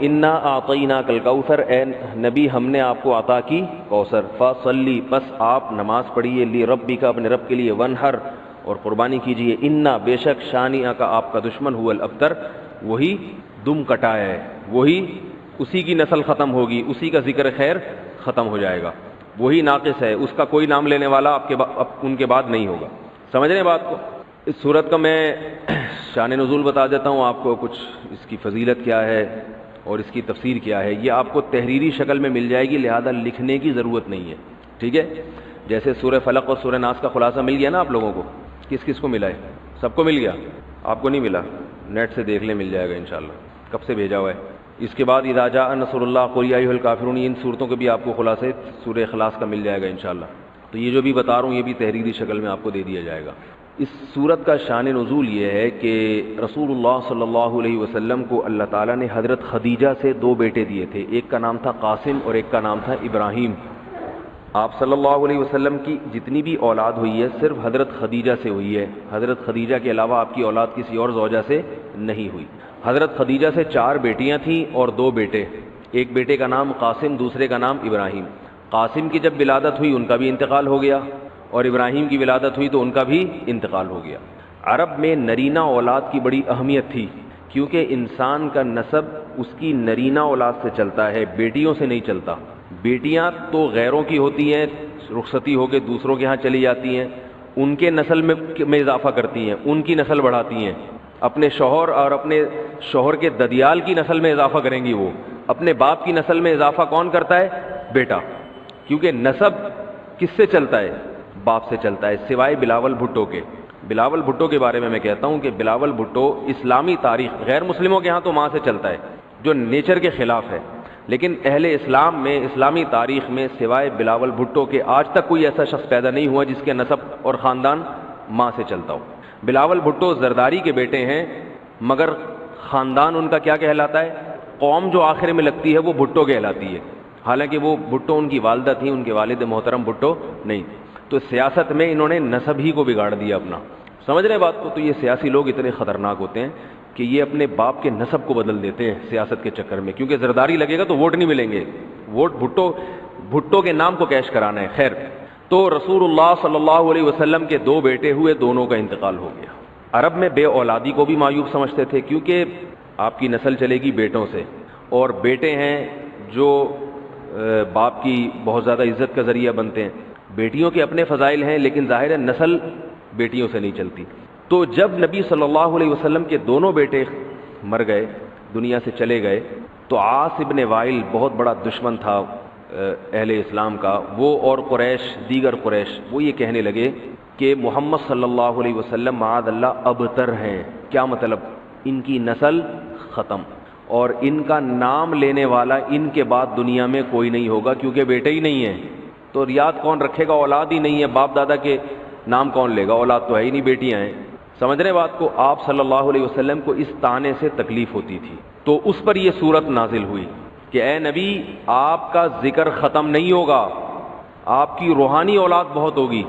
انا اعطیناک الکوثر، اے نبی ہم نے آپ کو عطا کی کوثر، فصلی بس آپ نماز پڑھیے، لربک اپنے رب کے لیے، ونحر اور قربانی کیجیے، انا بے شک شانئک کا آپ کا دشمن، هو الابتر وہی دم کٹا ہے، وہی اسی کی نسل ختم ہوگی، اسی کا ذکر خیر ختم ہو جائے گا، وہی ناقص ہے، اس کا کوئی نام لینے والا ان کے بعد نہیں ہوگا۔ سمجھ رہے ہیں بات کو؟ اس صورت کا میں شان نزول بتا دیتا ہوں آپ کو، کچھ اس کی فضیلت کیا ہے اور اس کی تفسیر کیا ہے، یہ آپ کو تحریری شکل میں مل جائے گی، لہذا لکھنے کی ضرورت نہیں ہے، ٹھیک ہے؟ جیسے سورہ فلق اور سورہ ناس کا خلاصہ مل گیا نا آپ لوگوں کو، کس کس کو ملا ہے؟ سب کو مل گیا؟ آپ کو نہیں ملا؟ نیٹ سے دیکھ لیں، مل جائے گا انشاءاللہ، کب سے بھیجا ہوا ہے۔ اس کے بعد اذا جاء نصر اللہ قل یا ایھا الکافرون، ان صورتوں کے بھی آپ کو خلاصے سورہ اخلاص کا مل جائے گا انشاءاللہ۔ تو یہ جو بھی بتا رہا ہوں یہ بھی تحریری شکل میں آپ کو دے دیا جائے گا۔ اس صورت کا شان نزول یہ ہے کہ رسول اللہ صلی اللہ علیہ وسلم کو اللہ تعالیٰ نے حضرت خدیجہ سے دو بیٹے دیے تھے، ایک کا نام تھا قاسم اور ایک کا نام تھا ابراہیم۔ آپ صلی اللہ علیہ وسلم کی جتنی بھی اولاد ہوئی ہے صرف حضرت خدیجہ سے ہوئی ہے، حضرت خدیجہ کے علاوہ آپ کی اولاد کسی اور زوجہ سے نہیں ہوئی۔ حضرت خدیجہ سے 4 بیٹیاں تھیں اور 2 بیٹے، ایک بیٹے کا نام قاسم، دوسرے کا نام ابراہیم۔ قاسم کی جب ولادت ہوئی ان کا بھی انتقال ہو گیا، اور ابراہیم کی ولادت ہوئی تو ان کا بھی انتقال ہو گیا۔ عرب میں نرینہ اولاد کی بڑی اہمیت تھی، کیونکہ انسان کا نسب اس کی نرینہ اولاد سے چلتا ہے، بیٹیوں سے نہیں چلتا۔ بیٹیاں تو غیروں کی ہوتی ہیں، رخصتی ہو کے دوسروں کے ہاں چلی جاتی ہیں، ان کے نسل میں اضافہ کرتی ہیں، ان کی نسل بڑھاتی ہیں، اپنے شوہر اور اپنے شوہر کے ددیال کی نسل میں اضافہ کریں گی، وہ اپنے باپ کی نسل میں اضافہ کون کرتا ہے؟ بیٹا، کیونکہ نسب کس سے چلتا ہے؟ باپ سے چلتا ہے، سوائے بلاول بھٹو کے۔ بلاول بھٹو کے بارے میں کہتا ہوں کہ بلاول بھٹو اسلامی تاریخ، غیر مسلموں کے ہاں تو ماں سے چلتا ہے جو نیچر کے خلاف ہے، لیکن اہل اسلام میں، اسلامی تاریخ میں سوائے بلاول بھٹو کے آج تک کوئی ایسا شخص پیدا نہیں ہوا جس کے نسب اور خاندان ماں سے چلتا ہو۔ بلاول بھٹو زرداری کے بیٹے ہیں، مگر خاندان ان کا کیا کہلاتا ہے؟ قوم جو آخر میں لگتی ہے وہ بھٹو کہلاتی ہے، حالانکہ وہ بھٹو ان کی والدہ تھیں، ان کے والد محترم بھٹو نہیں۔ تو سیاست میں انہوں نے نسب ہی کو بگاڑ دیا اپنا، سمجھ رہے بات کو؟ تو یہ سیاسی لوگ اتنے خطرناک ہوتے ہیں کہ یہ اپنے باپ کے نسب کو بدل دیتے ہیں سیاست کے چکر میں، کیونکہ زرداری لگے گا تو ووٹ نہیں ملیں گے، ووٹ بھٹو کے نام کو کیش کرانا ہے۔ خیر، تو رسول اللہ صلی اللہ علیہ وسلم کے 2 بیٹے ہوئے، دونوں کا انتقال ہو گیا۔ عرب میں بے اولادی کو بھی معیوب سمجھتے تھے، کیونکہ آپ کی نسل چلے گی بیٹوں سے، اور بیٹے ہیں جو باپ کی بہت زیادہ عزت کا ذریعہ بنتے ہیں۔ بیٹیوں کے اپنے فضائل ہیں، لیکن ظاہر ہے نسل بیٹیوں سے نہیں چلتی۔ تو جب نبی صلی اللہ علیہ وسلم کے دونوں بیٹے مر گئے، دنیا سے چلے گئے، تو عاص ابن وائل بہت بڑا دشمن تھا اہل اسلام کا، وہ اور قریش، دیگر قریش، وہ یہ کہنے لگے کہ محمد صلی اللہ علیہ وسلم معاذ اللہ ابتر ہیں۔ کیا مطلب؟ ان کی نسل ختم، اور ان کا نام لینے والا ان کے بعد دنیا میں کوئی نہیں ہوگا، کیونکہ بیٹے ہی نہیں ہیں، تو یاد کون رکھے گا؟ اولاد ہی نہیں ہے، باپ دادا کے نام کون لے گا؟ اولاد تو ہے ہی نہیں، بیٹیاں ہیں۔ سمجھ رہے بات کو؟ آپ صلی اللہ علیہ وسلم کو اس طعنے سے تکلیف ہوتی تھی، تو اس پر یہ صورت نازل ہوئی کہ اے نبی، آپ کا ذکر ختم نہیں ہوگا، آپ کی روحانی اولاد بہت ہوگی،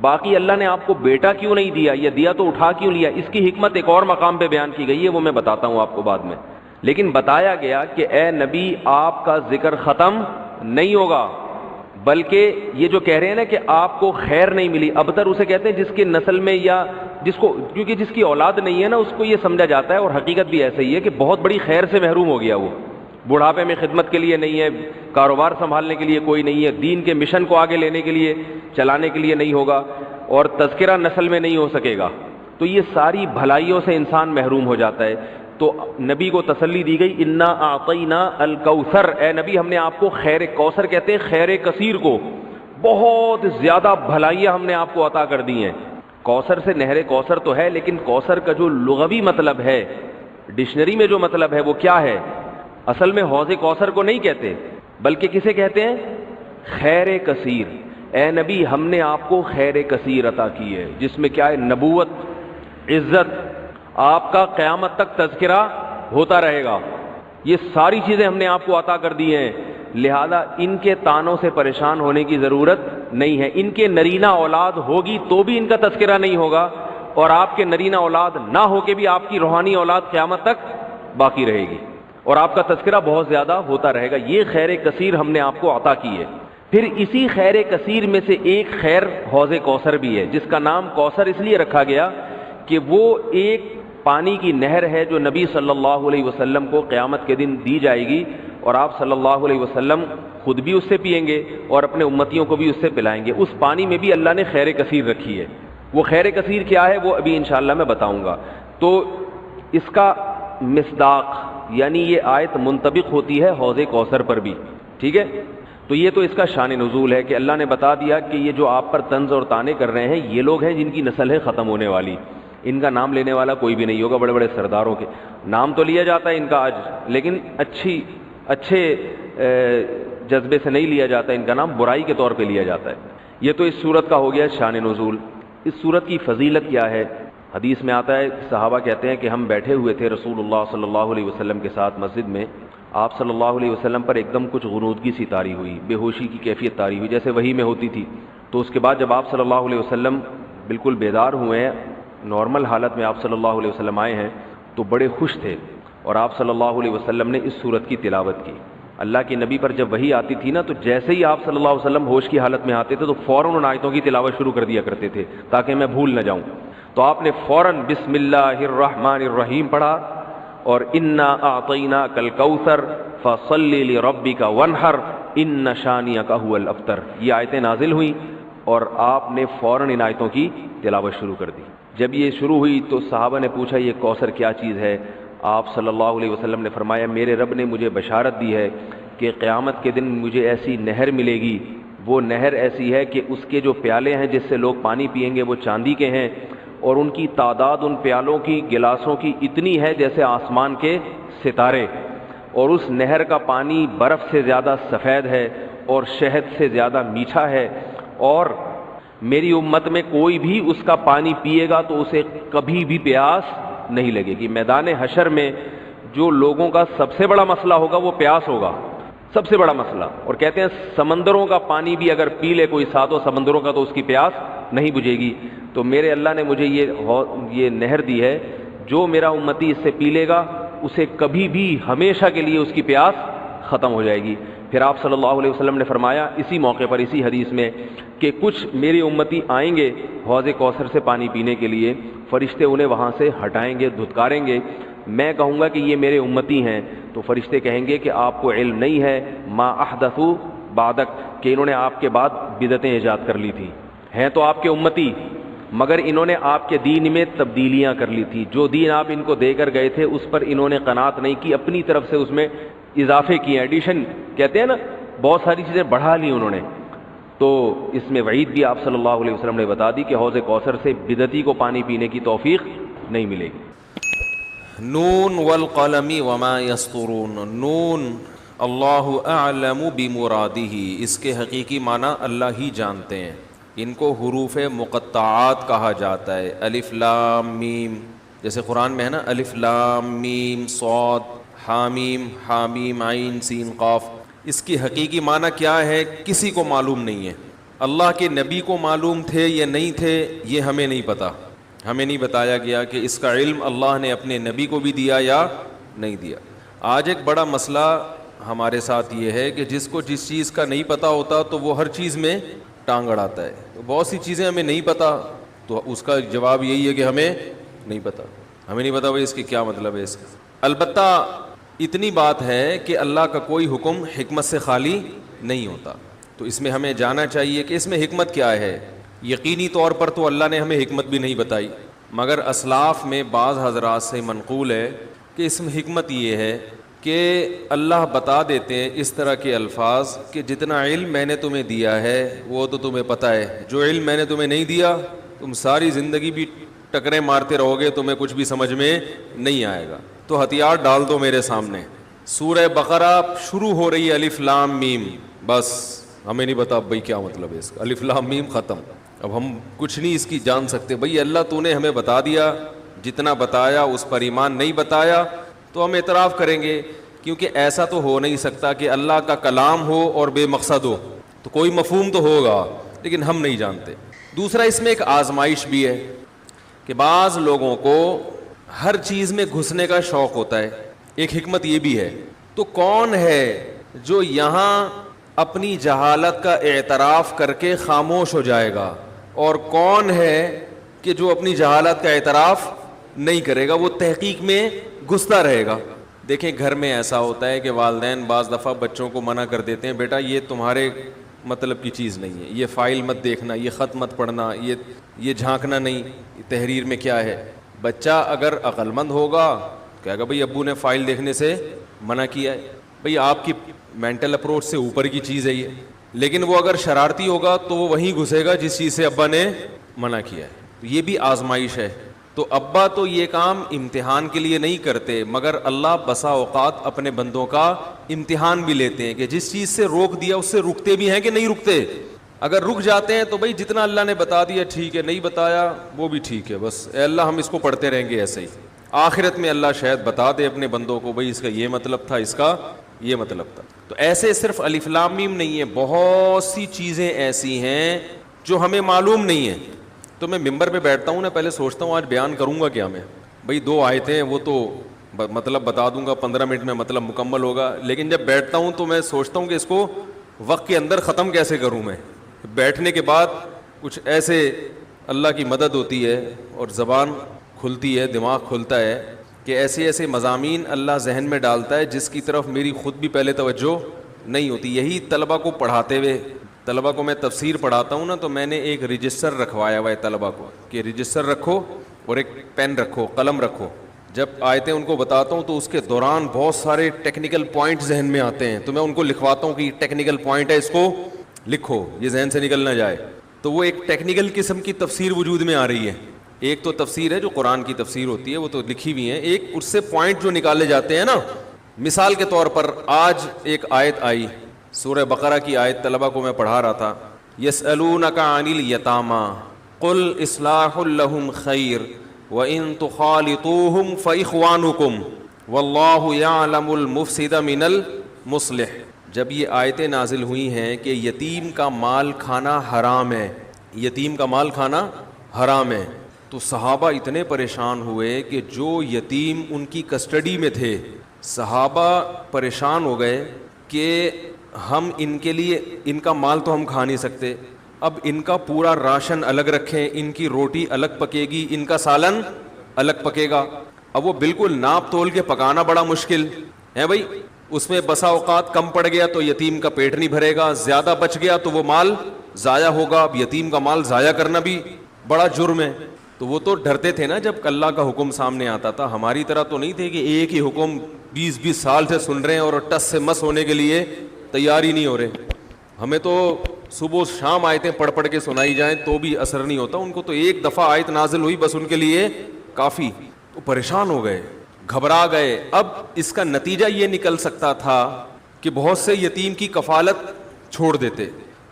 باقی اللہ نے آپ کو بیٹا کیوں نہیں دیا، یا دیا تو اٹھا کیوں لیا، اس کی حکمت ایک اور مقام پہ بیان کی گئی ہے، وہ میں بتاتا ہوں آپ کو بعد میں۔ لیکن بتایا گیا کہ اے نبی، آپ کا ذکر ختم نہیں ہوگا، بلکہ یہ جو کہہ رہے ہیں نا کہ آپ کو خیر نہیں ملی، ابتر اسے کہتے ہیں جس کی نسل میں، یا جس کو، کیونکہ جس کی اولاد نہیں ہے نا اس کو یہ سمجھا جاتا ہے، اور حقیقت بھی ایسا ہی ہے کہ بہت بڑی خیر سے محروم ہو گیا، وہ بڑھاپے میں خدمت کے لیے نہیں ہے، کاروبار سنبھالنے کے لیے کوئی نہیں ہے، دین کے مشن کو آگے لینے کے لیے، چلانے کے لیے نہیں ہوگا، اور تذکرہ نسل میں نہیں ہو سکے گا، تو یہ ساری بھلائیوں سے انسان محروم ہو جاتا ہے۔ تو نبی کو تسلی دی گئی، انا اعطینا الکوثر، اے نبی ہم نے آپ کو خیر کوثر، کہتے ہیں خیر کثیر کو، بہت زیادہ بھلائیاں ہم نے آپ کو عطا کر دی ہیں۔ کوثر سے نہر کوثر تو ہے، لیکن کوثر کا جو لغوی مطلب ہے، ڈکشنری میں جو مطلب ہے وہ کیا ہے؟ اصل میں حوض کوثر کو نہیں کہتے، بلکہ کسے کہتے ہیں؟ خیر کثیر۔ اے نبی ہم نے آپ کو خیر کثیر عطا کی ہے، جس میں کیا ہے؟ نبوت، عزت، آپ کا قیامت تک تذکرہ ہوتا رہے گا، یہ ساری چیزیں ہم نے آپ کو عطا کر دی ہیں، لہذا ان کے طعنوں سے پریشان ہونے کی ضرورت نہیں ہے۔ ان کے نرینہ اولاد ہوگی تو بھی ان کا تذکرہ نہیں ہوگا، اور آپ کے نرینہ اولاد نہ ہو کے بھی آپ کی روحانی اولاد قیامت تک باقی رہے گی۔ اور آپ کا تذکرہ بہت زیادہ ہوتا رہے گا. یہ خیر کثیر ہم نے آپ کو عطا کی ہے. پھر اسی خیر کثیر میں سے ایک خیر حوض کوثر بھی ہے، جس کا نام کوثر اس لیے رکھا گیا کہ وہ ایک پانی کی نہر ہے جو نبی صلی اللہ علیہ وسلم کو قیامت کے دن دی جائے گی، اور آپ صلی اللہ علیہ وسلم خود بھی اس سے پئیں گے اور اپنے امتیوں کو بھی اس سے پلائیں گے. اس پانی میں بھی اللہ نے خیر کثیر رکھی ہے. وہ خیر کثیر کیا ہے وہ ابھی انشاءاللہ میں بتاؤں گا. تو اس کا مصداق یعنی یہ آیت منطبق ہوتی ہے حوض کوثر پر بھی. ٹھیک ہے، تو یہ تو اس کا شان نزول ہے کہ اللہ نے بتا دیا کہ یہ جو آپ پر طنز اور طعنے کر رہے ہیں یہ لوگ ہیں جن کی نسل ہے ختم ہونے والی. ان کا نام لینے والا کوئی بھی نہیں ہوگا. بڑے بڑے سرداروں کے نام تو لیا جاتا ہے ان کا آج، لیکن اچھے جذبے سے نہیں لیا جاتا. ان کا نام برائی کے طور پہ لیا جاتا ہے. یہ تو اس صورت کا ہو گیا شان نزول. اس صورت کی فضیلت کیا ہے؟ حدیث میں آتا ہے، صحابہ کہتے ہیں کہ ہم بیٹھے ہوئے تھے رسول اللہ صلی اللہ علیہ وسلم کے ساتھ مسجد میں. آپ صلی اللہ علیہ وسلم پر ایک دم کچھ غنودگی سی طاری ہوئی، بے ہوشی کی کیفیت طاری ہوئی جیسے وحی میں ہوتی تھی. تو اس کے بعد جب آپ صلی اللہ علیہ وسلم بالکل بیدار ہوئے ہیں، نارمل حالت میں آپ صلی اللہ علیہ وسلم آئے ہیں، تو بڑے خوش تھے اور آپ صلی اللہ علیہ وسلم نے اس صورت کی تلاوت کی. اللہ کے نبی پر جب وحی آتی تھی نا، تو جیسے ہی آپ صلی اللہ علیہ وسلم ہوش کی حالت میں آتے تھے تو فوراً ان آیتوں کی تلاوت شروع کر دیا کرتے تھے تاکہ میں بھول نہ جاؤں. تو آپ نے فوراً بسم اللہ الرحمن الرحیم پڑھا اور انا اعطیناک الکوثر فصل لربک وانحر ان شانئک هو الابتر. یہ آیتیں نازل ہوئیں اور آپ نے فوراً ان آیتوں کی تلاوت شروع کر دی. جب یہ شروع ہوئی تو صحابہ نے پوچھا یہ کوثر کیا چیز ہے؟ آپ صلی اللہ علیہ وسلم نے فرمایا میرے رب نے مجھے بشارت دی ہے کہ قیامت کے دن مجھے ایسی نہر ملے گی. وہ نہر ایسی ہے کہ اس کے جو پیالے ہیں جس سے لوگ پانی پئیں گے وہ چاندی کے ہیں، اور ان کی تعداد ان پیالوں کی گلاسوں کی اتنی ہے جیسے آسمان کے ستارے. اور اس نہر کا پانی برف سے زیادہ سفید ہے اور شہد سے زیادہ میٹھا ہے. اور میری امت میں کوئی بھی اس کا پانی پیے گا تو اسے کبھی بھی پیاس نہیں لگے گی. میدان حشر میں جو لوگوں کا سب سے بڑا مسئلہ ہوگا وہ پیاس ہوگا، سب سے بڑا مسئلہ. اور کہتے ہیں سمندروں کا پانی بھی اگر پی لے کوئی ساتوں سمندروں کا تو اس کی پیاس نہیں بجھے گی. تو میرے اللہ نے مجھے یہ نہر دی ہے، جو میرا امتی اس سے پی لے گا اسے کبھی بھی ہمیشہ کے لیے اس کی پیاس ختم ہو جائے گی. پھر آپ صلی اللہ علیہ وسلم نے فرمایا اسی موقع پر اسی حدیث میں کہ کچھ میری امتی آئیں گے حوض کوثر سے پانی پینے کے لیے، فرشتے انہیں وہاں سے ہٹائیں گے، دھتکاریں گے. میں کہوں گا کہ یہ میرے امتی ہیں تو فرشتے کہیں گے کہ آپ کو علم نہیں ہے ما احدثوا بعدک، کہ انہوں نے آپ کے بعد بدعتیں ایجاد کر لی تھی. ہیں تو آپ کے امتی مگر انہوں نے آپ کے دین میں تبدیلیاں کر لی تھی. جو دین آپ ان کو دے کر گئے تھے اس پر انہوں نے قناعت نہیں کی، اپنی طرف سے اس میں اضافے کیے، ایڈیشن کہتے ہیں نا، بہت ساری چیزیں بڑھا لی انہوں نے. تو اس میں وعید بھی آپ صلی اللہ علیہ وسلم نے بتا دی کہ حوض کوثر سے بدعتی کو پانی پینے کی توفیق نہیں ملے گی. نون والقلم وما یسطرون. نون اللہ اعلم بمرادہ، اس کے حقیقی معنی اللہ ہی جانتے ہیں. ان کو حروف مقطعات کہا جاتا ہے. الف لام میم، جیسے قرآن میں ہے نا الف لام میم صاد حامیم حامیم عین سین قاف. اس کی حقیقی معنی کیا ہے کسی کو معلوم نہیں ہے. اللہ کے نبی کو معلوم تھے یا نہیں تھے یہ ہمیں نہیں پتہ. ہمیں نہیں بتایا گیا کہ اس کا علم اللہ نے اپنے نبی کو بھی دیا یا نہیں دیا. آج ایک بڑا مسئلہ ہمارے ساتھ یہ ہے کہ جس کو جس چیز کا نہیں پتہ ہوتا تو وہ ہر چیز میں ٹانگ اڑاتا ہے. تو بہت سی چیزیں ہمیں نہیں پتہ تو اس کا جواب یہی ہے کہ ہمیں نہیں پتہ. ہمیں نہیں پتہ بھائی اس کی کیا مطلب ہے اس کا. البتہ اتنی بات ہے کہ اللہ کا کوئی حکم حکمت سے خالی نہیں ہوتا. تو اس میں ہمیں جاننا چاہیے کہ اس میں حکمت کیا ہے. یقینی طور پر تو اللہ نے ہمیں حکمت بھی نہیں بتائی، مگر اسلاف میں بعض حضرات سے منقول ہے کہ اس میں حکمت یہ ہے کہ اللہ بتا دیتے ہیں اس طرح کے الفاظ کہ جتنا علم میں نے تمہیں دیا ہے وہ تو تمہیں پتہ ہے، جو علم میں نے تمہیں نہیں دیا تم ساری زندگی بھی ٹکریں مارتے رہو گے، تمہیں کچھ بھی سمجھ میں نہیں آئے گا. تو ہتھیار ڈال دو میرے سامنے. سورہ بقرہ شروع ہو رہی ہے الف لام میم، بس ہمیں نہیں پتا بھائی کیا مطلب ہے اس کا. الف لام میم ختم. اب ہم کچھ نہیں اس کی جان سکتے. بھئی اللہ تو نے ہمیں بتا دیا، جتنا بتایا اس پر ایمان نہیں بتایا تو ہم اعتراف کریں گے، کیونکہ ایسا تو ہو نہیں سکتا کہ اللہ کا کلام ہو اور بے مقصد ہو. تو کوئی مفہوم تو ہوگا لیکن ہم نہیں جانتے. دوسرا اس میں ایک آزمائش بھی ہے کہ بعض لوگوں کو ہر چیز میں گھسنے کا شوق ہوتا ہے. ایک حکمت یہ بھی ہے. تو کون ہے جو یہاں اپنی جہالت کا اعتراف کر کے خاموش ہو جائے گا, اور کون ہے کہ جو اپنی جہالت کا اعتراف نہیں کرے گا, وہ تحقیق میں گھستا رہے گا. دیکھیں گھر میں ایسا ہوتا ہے کہ والدین بعض دفعہ بچوں کو منع کر دیتے ہیں, بیٹا یہ تمہارے مطلب کی چیز نہیں ہے, یہ فائل مت دیکھنا, یہ خط مت پڑھنا, یہ جھانکنا نہیں تحریر میں کیا ہے. بچہ اگر عقل مند ہوگا کہے گا بھائی ابو نے فائل دیکھنے سے منع کیا ہے, بھائی آپ کی مینٹل اپروچ سے اوپر کی چیز ہے یہ. لیکن وہ اگر شرارتی ہوگا تو وہ وہیں گھسے گا جس چیز سے ابا نے منع کیا ہے. یہ بھی آزمائش ہے. تو ابا تو یہ کام امتحان کے لیے نہیں کرتے, مگر اللہ بسا اوقات اپنے بندوں کا امتحان بھی لیتے ہیں کہ جس چیز سے روک دیا اس سے رکتے بھی ہیں کہ نہیں رکتے. اگر رک جاتے ہیں تو بھائی جتنا اللہ نے بتا دیا ٹھیک ہے, نہیں بتایا وہ بھی ٹھیک ہے, بس اے اللہ ہم اس کو پڑھتے رہیں گے ایسے ہی. آخرت میں اللہ شاید بتا دے اپنے بندوں کو بھائی اس کا یہ مطلب تھا, اس کا یہ مطلب تھا. تو ایسے صرف الف لام میم نہیں ہے, بہت سی چیزیں ایسی ہیں جو ہمیں معلوم نہیں ہیں. تو میں ممبر پہ بیٹھتا ہوں نا, پہلے سوچتا ہوں آج بیان کروں گا کیا میں. بھائی 2 آیتیں ہیں وہ تو مطلب بتا دوں گا, 15 منٹ میں مطلب مکمل ہوگا. لیکن جب بیٹھتا ہوں تو میں سوچتا ہوں کہ اس کو وقت کے اندر ختم کیسے کروں میں. بیٹھنے کے بعد کچھ ایسے اللہ کی مدد ہوتی ہے اور زبان کھلتی ہے, دماغ کھلتا ہے کہ ایسے ایسے مضامین اللہ ذہن میں ڈالتا ہے جس کی طرف میری خود بھی پہلے توجہ نہیں ہوتی. یہی طلبہ کو پڑھاتے ہوئے, طلبہ کو میں تفسیر پڑھاتا ہوں نا, تو میں نے ایک رجسٹر رکھوایا ہوا ہے طلبہ کو کہ رجسٹر رکھو اور ایک پین رکھو, قلم رکھو. جب آیتیں ان کو بتاتا ہوں تو اس کے دوران بہت سارے ٹیکنیکل پوائنٹ ذہن میں آتے ہیں, تو میں ان کو لکھواتا ہوں کہ یہ ٹیکنیکل پوائنٹ ہے, اس کو لکھو, یہ ذہن سے نکل نہ جائے. تو وہ ایک ٹیکنیکل قسم کی تفسیر وجود میں آ رہی ہے. ایک تو تفسیر ہے جو قرآن کی تفسیر ہوتی ہے, وہ تو لکھی ہوئی ہیں. ایک اس سے پوائنٹ جو نکالے جاتے ہیں نا, مثال کے طور پر آج ایک آیت آئی سورہ بقرہ کی آیت, طلبہ کو میں پڑھا رہا تھا. یسألونک عن الیتامی قل اصلاح لہم خیر وان تخالطوہم فاخوانکم واللہ یعلم المفسد من المصلح. جب یہ آیتیں نازل ہوئی ہیں کہ یتیم کا مال کھانا حرام ہے, یتیم کا مال کھانا حرام ہے, تو صحابہ اتنے پریشان ہوئے کہ جو یتیم ان کی کسٹڈی میں تھے, صحابہ پریشان ہو گئے کہ ہم ان کے لیے, ان کا مال تو ہم کھا نہیں سکتے, اب ان کا پورا راشن الگ رکھیں, ان کی روٹی الگ پکے گی, ان کا سالن الگ پکے گا. اب وہ بالکل ناپ تول کے پکانا بڑا مشکل ہے بھائی. اس میں بسا اوقات کم پڑ گیا تو یتیم کا پیٹ نہیں بھرے گا, زیادہ بچ گیا تو وہ مال ضائع ہوگا. اب یتیم کا مال ضائع کرنا بھی بڑا جرم ہے. تو وہ تو ڈرتے تھے نا جب اللہ کا حکم سامنے آتا تھا. ہماری طرح تو نہیں تھے کہ ایک ہی حکم 20 سال سے سن رہے ہیں اور ٹس سے مس ہونے کے لیے تیار ہی نہیں ہو رہے. ہمیں تو صبح شام آیتیں پڑھ کے سنائی جائیں تو بھی اثر نہیں ہوتا. ان کو تو ایک دفعہ آیت نازل ہوئی بس ان کے لیے کافی. تو پریشان ہو گئے, گھبرا گئے. اب اس کا نتیجہ یہ نکل سکتا تھا کہ بہت سے یتیم کی کفالت چھوڑ دیتے.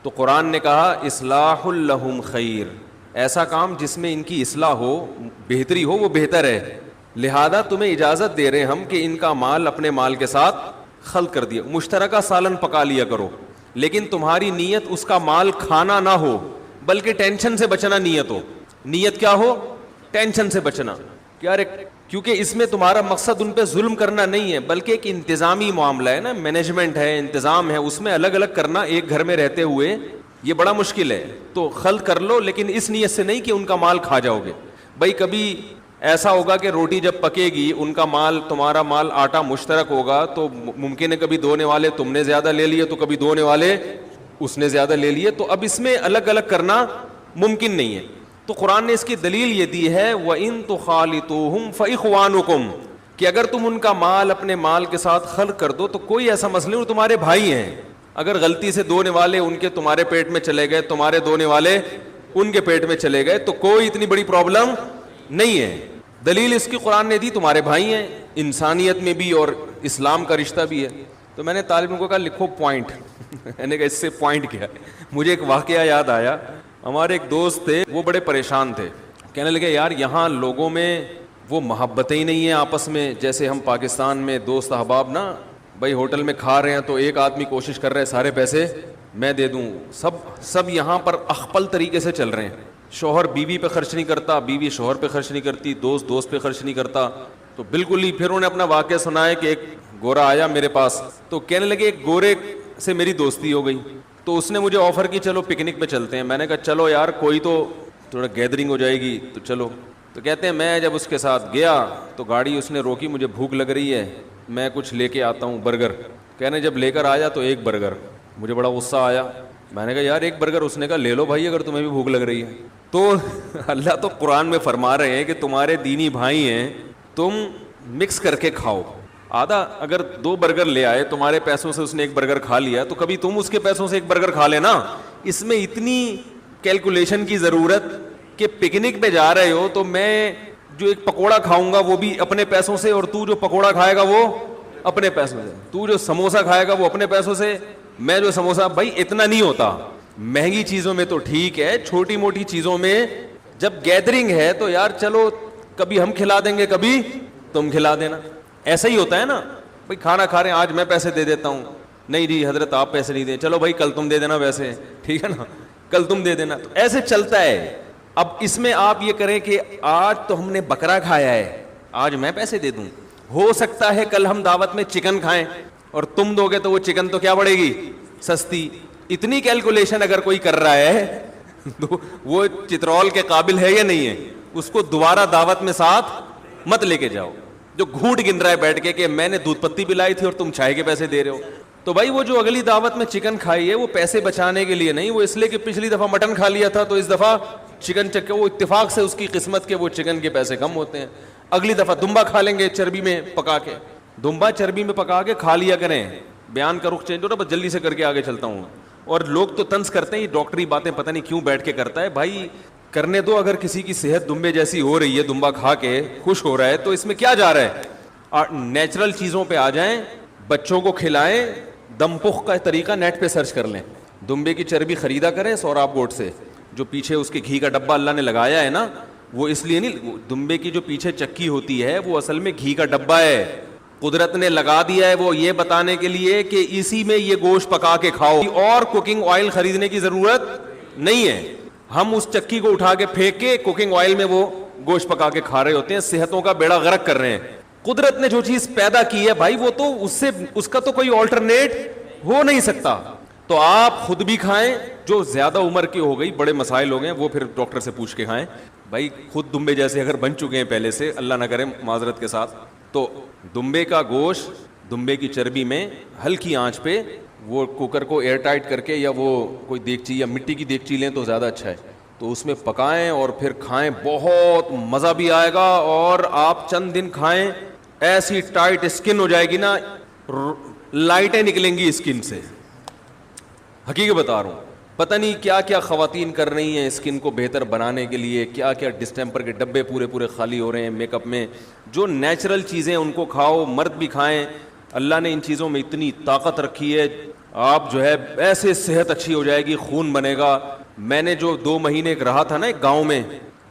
تو قرآن نے کہا اصلاح لہم خیر, ایسا کام جس میں ان کی اصلاح ہو, بہتری ہو, وہ بہتر ہے. لہذا تمہیں اجازت دے رہے ہم کہ ان کا مال اپنے مال کے ساتھ خلط کر دیا, مشترکہ سالن پکا لیا کرو, لیکن تمہاری نیت اس کا مال کھانا نہ ہو بلکہ ٹینشن سے بچنا نیت ہو. نیت کیا ہو؟ ٹینشن سے بچنا. کیونکہ اس میں تمہارا مقصد ان پہ ظلم کرنا نہیں ہے بلکہ ایک انتظامی معاملہ ہے نا, مینجمنٹ ہے, انتظام ہے. اس میں الگ الگ کرنا ایک گھر میں رہتے ہوئے یہ بڑا مشکل ہے. تو خلط کر لو, لیکن اس نیت سے نہیں کہ ان کا مال کھا جاؤ گے. بھائی کبھی ایسا ہوگا کہ روٹی جب پکے گی, ان کا مال تمہارا مال آٹا مشترک ہوگا, تو ممکن ہے کبھی دھونے والے تم نے زیادہ لے لیے تو کبھی دھونے والے اس نے زیادہ لے لیے. تو اب اس میں الگ الگ کرنا ممکن نہیں ہے. تو قرآن نے اس کی دلیل یہ دی ہے وَإِن تُخَالِطُوهُمْ فَإِخْوَانُكُمْ, کہ اگر تم ان کا مال اپنے مال کے ساتھ خلط کر دو تو کوئی ایسا مسئلہ نہیں, وہ تمہارے بھائی ہیں. اگر غلطی سے دھونے والے ان کے تمہارے پیٹ میں چلے گئے, تمہارے دھونے والے ان کے پیٹ میں چلے گئے, تو کوئی اتنی بڑی پرابلم نہیں ہے. دلیل اس کی قرآن نے دی, تمہارے بھائی ہیں, انسانیت میں بھی اور اسلام کا رشتہ بھی ہے. تو میں نے طالب علموں کو کہا لکھو پوائنٹ. میں نے کہا اس سے پوائنٹ کیا ہے. مجھے ایک واقعہ یاد آیا. ہمارے ایک دوست تھے, وہ بڑے پریشان تھے, کہنے لگے یار یہاں لوگوں میں وہ محبتیں ہی نہیں ہیں آپس میں, جیسے ہم پاکستان میں دوست احباب نا, بھائی ہوٹل میں کھا رہے ہیں تو ایک آدمی کوشش کر رہے ہیں سارے پیسے میں دے دوں. سب یہاں پر اخپل طریقے سے چل رہے ہیں. شوہر بیوی پہ خرچ نہیں کرتا, بیوی شوہر پہ خرچ نہیں کرتی, دوست پہ خرچ نہیں کرتا. تو بالکل ہی پھر انہوں نے اپنا واقعہ سنایا کہ ایک گورا آیا میرے پاس, تو کہنے لگے ایک گورے سے میری دوستی ہو گئی, تو اس نے مجھے آفر کی چلو پکنک پہ چلتے ہیں. میں نے کہا چلو یار کوئی تو تھوڑا گیدرنگ ہو جائے گی تو چلو. تو کہتے ہیں میں جب اس کے ساتھ گیا تو گاڑی اس نے روکی, مجھے بھوک لگ رہی ہے, میں کچھ لے کے آتا ہوں برگر. کہنے جب لے کر آیا تو ایک برگر, مجھے بڑا غصہ آیا. میں نے کہا یار ایک برگر, اس نے کہا لے لو بھائی اگر تمہیں بھی بھوک لگ رہی ہے. تو اللہ تو قرآن میں فرما رہے ہیں کہ تمہارے دینی بھائی ہیں, تم مکس کر کے کھاؤ. آدھا اگر 2 برگر لے آئے تمہارے پیسوں سے, اس نے ایک برگر کھا لیا, تو کبھی تم اس کے پیسوں سے ایک برگر کھا لینا. اس میں اتنی کیلکولیشن کی ضرورت کہ پکنک پہ جا رہے ہو تو میں جو ایک پکوڑا کھاؤں گا وہ بھی اپنے پیسوں سے, اور تو جو پکوڑا کھائے گا وہ اپنے پیسوں سے, تو جو سموسا کھائے گا وہ اپنے پیسوں سے, میں جو سموسا. بھائی اتنا نہیں ہوتا, مہنگی چیزوں میں تو ٹھیک ہے, چھوٹی موٹی چیزوں میں جب گیدرنگ ہے تو یار چلو کبھی ہم کھلا دیں گے کبھی تم کھلا دینا. ایسا ہی ہوتا ہے نا, بھائی کھانا کھا رہے ہیں آج میں پیسے دے دیتا ہوں, نہیں جی حضرت آپ پیسے نہیں دیں, چلو بھائی کل تم دے دینا, ویسے ٹھیک ہے نا, کل تم دے دینا. تو ایسے چلتا ہے. اب اس میں آپ یہ کریں کہ آج تو ہم نے بکرا کھایا ہے, آج میں پیسے دے دوں, ہو سکتا ہے کل ہم دعوت میں چکن کھائیں اور تم دو گے تو وہ چکن تو کیا پڑے گی, سستی. اتنی کیلکولیشن اگر کوئی کر رہا ہے تو وہ چترول کے قابل ہے یا نہیں ہے, اس کو دوبارہ دعوت میں ساتھ مت لے کے جاؤ. جو گھونٹ گن رہا ہے بیٹھ کے کہ میں نے دودھ پتی پلائی تھی اور تم چائے کے پیسے دے رہے ہو, تو بھائی وہ جو اگلی دعوت میں چکن کھائی ہے وہ پیسے بچانے کے لیے نہیں, وہ اس لیے کہ پچھلی دفعہ مٹن کھا لیا تھا تو اس دفعہ چکن چکے, وہ اتفاق سے اس کی قسمت کے وہ چکن کے پیسے کم ہوتے ہیں. اگلی دفعہ دمبا کھا لیں گے چربی میں پکا کے, دمبا چربی میں پکا کے کھا لیا کریں. بیان کا رخ چینج ہو رہا, بس جلدی سے کر کے آگے چلتا ہوں. اور لوگ تو طنز کرتے ہیں یہ ڈاکٹری باتیں پتہ نہیں کیوں بیٹھ کے کرتا ہے. بھائی کرنے دو, اگر کسی کی صحت دمبے جیسی ہو رہی ہے, دمبا کھا کے خوش ہو رہا ہے, تو اس میں کیا جا رہا ہے. نیچرل چیزوں پہ آ جائیں, بچوں کو کھلائیں. دم پخ کا طریقہ نیٹ پہ سرچ کر لیں, دمبے کی چربی خریدا کریں سوراب گوٹ سے, جو پیچھے اس کے گھی کا ڈبہ اللہ نے لگایا ہے نا, وہ اس لیے نہیں, دمبے کی جو پیچھے چکی ہوتی ہے وہ اصل میں گھی کا ڈبہ ہے, قدرت نے لگا دیا ہے وہ یہ بتانے کے لیے کہ اسی میں یہ گوشت پکا کے کھاؤ, اور کوکنگ آئل خریدنے کی ضرورت نہیں ہے. ہم اس چکی کو اٹھا کے پھینک کے کوکنگ آئل میں وہ گوشت پکا کے کھا رہے ہوتے ہیں, صحتوں کا بیڑا غرق کر رہے ہیں. قدرت نے جو چیز پیدا کی ہے بھائی وہ تو اس کا تو کوئی آلٹرنیٹ ہو نہیں سکتا. تو آپ خود بھی کھائیں, جو زیادہ عمر کی ہو گئی, بڑے مسائل ہو گئے, وہ پھر ڈاکٹر سے پوچھ کے کھائیں. بھائی خود دمبے جیسے اگر بن چکے ہیں پہلے سے, اللہ نہ کرے معذرت کے ساتھ, تو دمبے کا گوشت دمبے کی چربی میں ہلکی آنچ پہ وہ کوکر کو ایئر ٹائٹ کر کے, یا وہ کوئی دیگچی یا مٹی کی دیگچی لیں تو زیادہ اچھا ہے, تو اس میں پکائیں اور پھر کھائیں. بہت مزہ بھی آئے گا, اور آپ چند دن کھائیں ایسی ٹائٹ اسکن ہو جائے گی نا, لائٹیں نکلیں گی اسکن سے. حقیقت بتا رہا ہوں, پتہ نہیں کیا کیا خواتین کر رہی ہیں اسکن کو بہتر بنانے کے لیے, کیا کیا ڈسٹیمپر کے ڈبے پورے خالی ہو رہے ہیں میک اپ میں. جو نیچرل چیزیں ان کو کھاؤ, مرد بھی کھائیں. اللہ نے ان چیزوں میں اتنی طاقت رکھی ہے, آپ جو ہے ایسے صحت اچھی ہو جائے گی, خون بنے گا. میں نے جو 2 مہینے رہا تھا نا ایک گاؤں میں,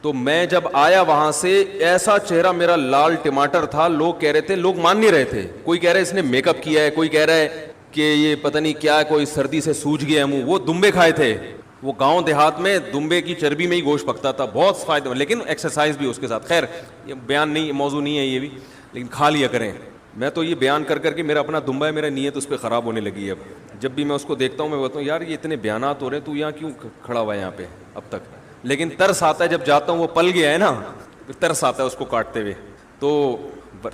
تو میں جب آیا وہاں سے, ایسا چہرہ میرا لال ٹماٹر تھا. لوگ کہہ رہے تھے, لوگ مان نہیں رہے تھے, کوئی کہہ رہا ہے اس نے میک اپ کیا ہے, کوئی کہہ رہا ہے کہ یہ پتہ نہیں کیا, کوئی سردی سے سوج گیا منہ. وہ دمبے کھائے تھے, وہ گاؤں دیہات میں دمبے کی چربی میں ہی گوشت پکتا تھا, بہت فائدہ, لیکن ایکسرسائز بھی اس کے ساتھ. خیر یہ بیان نہیں, موضوع نہیں ہے یہ بھی, لیکن کھا لیا کریں. میں تو یہ بیان کر کے میرا اپنا دمبا ہے, میرا نیت اس پہ خراب ہونے لگی ہے. اب جب بھی میں اس کو دیکھتا ہوں میں بولتا ہوں یار یہ اتنے بیانات ہو رہے ہیں, تو یہاں کیوں کھڑا ہوا ہے یہاں پہ اب تک. لیکن ترس آتا ہے جب جاتا ہوں, وہ پل گیا ہے نا, ترس آتا ہے اس کو کاٹتے ہوئے. تو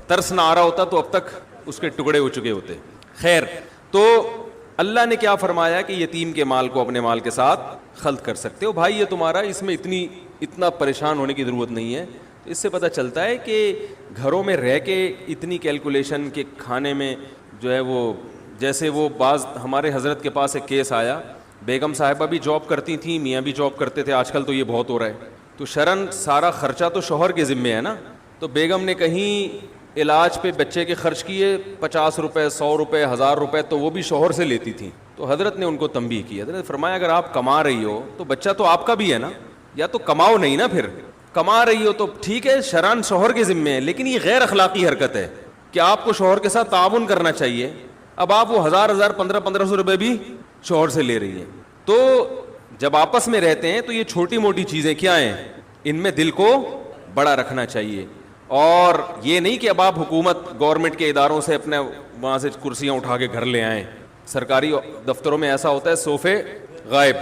ترس نہ آ رہا ہوتا تو اب تک اس کے ٹکڑے ہو چکے ہوتے. خیر, تو اللہ نے کیا فرمایا کہ یتیم کے مال کو اپنے مال کے ساتھ خلط کر سکتے ہو. بھائی یہ تمہارا, اس میں اتنا پریشان ہونے کی ضرورت نہیں ہے. اس سے پتہ چلتا ہے کہ گھروں میں رہ کے اتنی کیلکولیشن کے کھانے میں جو ہے وہ, جیسے وہ بعض ہمارے حضرت کے پاس ایک کیس آیا, بیگم صاحبہ بھی جاب کرتی تھیں, میاں بھی جاب کرتے تھے, آج کل تو یہ بہت ہو رہا ہے. تو شرن سارا خرچہ تو شوہر کے ذمے ہے نا. تو بیگم نے کہیں علاج پہ بچے کے خرچ کیے 50 روپے, 100 روپے, 1000 روپے, تو وہ بھی شوہر سے لیتی تھیں. تو حضرت نے ان کو تنبیہ کی. حضرت نے فرمایا اگر آپ کما رہی ہو تو بچہ تو آپ کا بھی ہے نا, یا تو کماؤ نہیں نا, پھر کما رہی ہو تو ٹھیک ہے شران شوہر کے ذمے ہے, لیکن یہ غیر اخلاقی حرکت ہے کہ آپ کو شوہر کے ساتھ تعاون کرنا چاہیے. اب آپ وہ 1000 1500 روپے بھی شوہر سے لے رہی ہیں. تو جب آپس میں رہتے ہیں تو یہ چھوٹی موٹی چیزیں کیا ہیں, ان میں دل کو بڑا رکھنا چاہیے. اور یہ نہیں کہ اب آپ حکومت گورنمنٹ کے اداروں سے اپنے وہاں سے کرسیاں اٹھا کے گھر لے آئیں. سرکاری دفتروں میں ایسا ہوتا ہے صوفے غائب,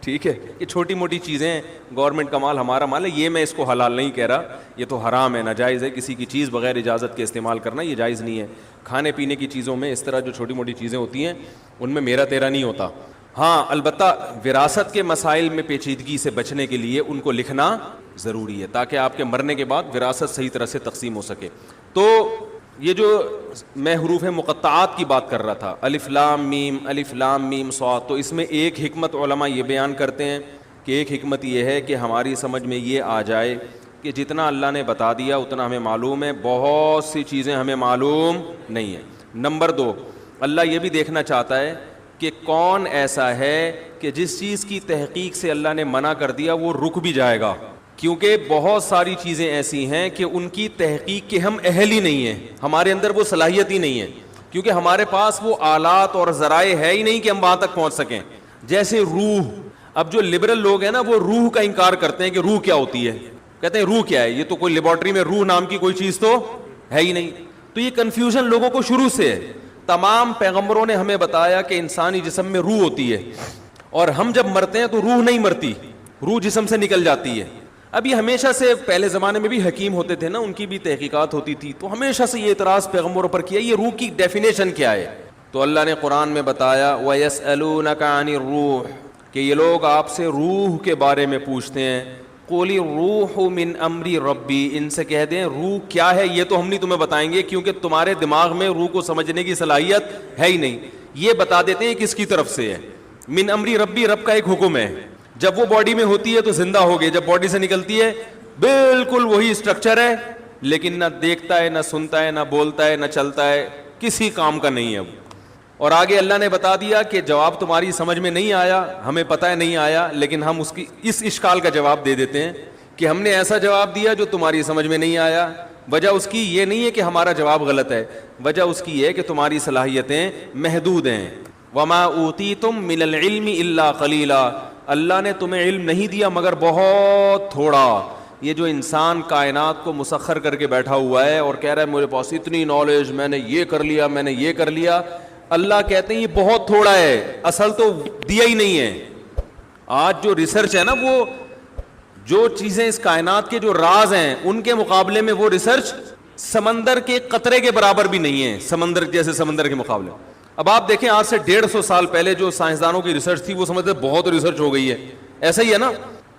ٹھیک ہے, یہ چھوٹی موٹی چیزیں ہیں, گورنمنٹ کا مال ہمارا مال ہے, یہ میں اس کو حلال نہیں کہہ رہا, یہ تو حرام ہے, ناجائز ہے, کسی کی چیز بغیر اجازت کے استعمال کرنا یہ جائز نہیں ہے. کھانے پینے کی چیزوں میں اس طرح جو چھوٹی موٹی چیزیں ہوتی ہیں ان میں میرا تیرا نہیں ہوتا. ہاں البتہ وراثت کے مسائل میں پیچیدگی سے بچنے کے لیے ان کو لکھنا ضروری ہے تاکہ آپ کے مرنے کے بعد وراثت صحیح طرح سے تقسیم ہو سکے. تو یہ جو میں حروف مقطعات کی بات کر رہا تھا, الف لام میم صاد, تو اس میں ایک حکمت علماء یہ بیان کرتے ہیں کہ ایک حکمت یہ ہے کہ ہماری سمجھ میں یہ آ جائے کہ جتنا اللہ نے بتا دیا اتنا ہمیں معلوم ہے, بہت سی چیزیں ہمیں معلوم نہیں ہیں. نمبر 2, اللہ یہ بھی دیکھنا چاہتا ہے کہ کون ایسا ہے کہ جس چیز کی تحقیق سے اللہ نے منع کر دیا وہ رک بھی جائے گا, کیونکہ بہت ساری چیزیں ایسی ہیں کہ ان کی تحقیق کے ہم اہل ہی نہیں ہیں, ہمارے اندر وہ صلاحیت ہی نہیں ہے, کیونکہ ہمارے پاس وہ آلات اور ذرائع ہے ہی نہیں کہ ہم وہاں تک پہنچ سکیں. جیسے روح, اب جو لبرل لوگ ہیں نا وہ روح کا انکار کرتے ہیں کہ روح کیا ہوتی ہے, کہتے ہیں روح کیا ہے, یہ تو کوئی لیبارٹری میں روح نام کی کوئی چیز تو ہے ہی نہیں. تو یہ کنفیوژن لوگوں کو شروع سے ہے. تمام پیغمبروں نے ہمیں بتایا کہ انسانی جسم میں روح ہوتی ہے, اور ہم جب مرتے ہیں تو روح نہیں مرتی, روح جسم سے نکل جاتی ہے. اب یہ ہمیشہ سے, پہلے زمانے میں بھی حکیم ہوتے تھے نا, ان کی بھی تحقیقات ہوتی تھی, تو ہمیشہ سے یہ اعتراض پیغمبروں پر کیا یہ روح کی ڈیفینیشن کیا ہے. تو اللہ نے قرآن میں بتایا وَيَسْأَلُونَكَ عَنِ الرُّوحِ, کہ یہ لوگ آپ سے روح کے بارے میں پوچھتے ہیں. قُلِ الرُّوحُ مِنْ أَمْرِ رَبِّي, ان سے کہہ دیں روح کیا ہے یہ تو ہم نہیں تمہیں بتائیں گے, کیونکہ تمہارے دماغ میں روح کو سمجھنے کی صلاحیت ہے ہی نہیں. یہ بتا دیتے ہیں کس کی طرف سے ہے. من امری ربی, رب کا ایک حکم ہے, جب وہ باڈی میں ہوتی ہے تو زندہ ہو گئی, جب باڈی سے نکلتی ہے بالکل وہی اسٹرکچر ہے, لیکن نہ دیکھتا ہے, نہ سنتا ہے, نہ بولتا ہے, نہ چلتا ہے, کسی کام کا نہیں ہے اب. اور آگے اللہ نے بتا دیا کہ جواب تمہاری سمجھ میں نہیں آیا, ہمیں پتہ ہے نہیں آیا, لیکن ہم اس اشکال کا جواب دے دیتے ہیں کہ ہم نے ایسا جواب دیا جو تمہاری سمجھ میں نہیں آیا. وجہ اس کی یہ نہیں ہے کہ ہمارا جواب غلط ہے, وجہ اس کی یہ ہے کہ تمہاری صلاحیتیں محدود ہیں. وما اوتیتم من العلم الا قلیلا, اللہ نے تمہیں علم نہیں دیا مگر بہت تھوڑا. یہ جو انسان کائنات کو مسخر کر کے بیٹھا ہوا ہے اور کہہ رہا ہے میرے پاس اتنی نالج, میں نے یہ کر لیا, میں نے یہ کر لیا, اللہ کہتے ہیں یہ بہت تھوڑا ہے, اصل تو دیا ہی نہیں ہے. آج جو ریسرچ ہے نا, وہ جو چیزیں اس کائنات کے جو راز ہیں ان کے مقابلے میں وہ ریسرچ سمندر کے قطرے کے برابر بھی نہیں ہے, سمندر جیسے سمندر کے مقابلے. اب آپ دیکھیں آج سے 150 سال پہلے جو سائنسدانوں کی ریسرچ تھی وہ سمجھتے بہت ریسرچ ہو گئی ہے, ایسا ہی ہے نا,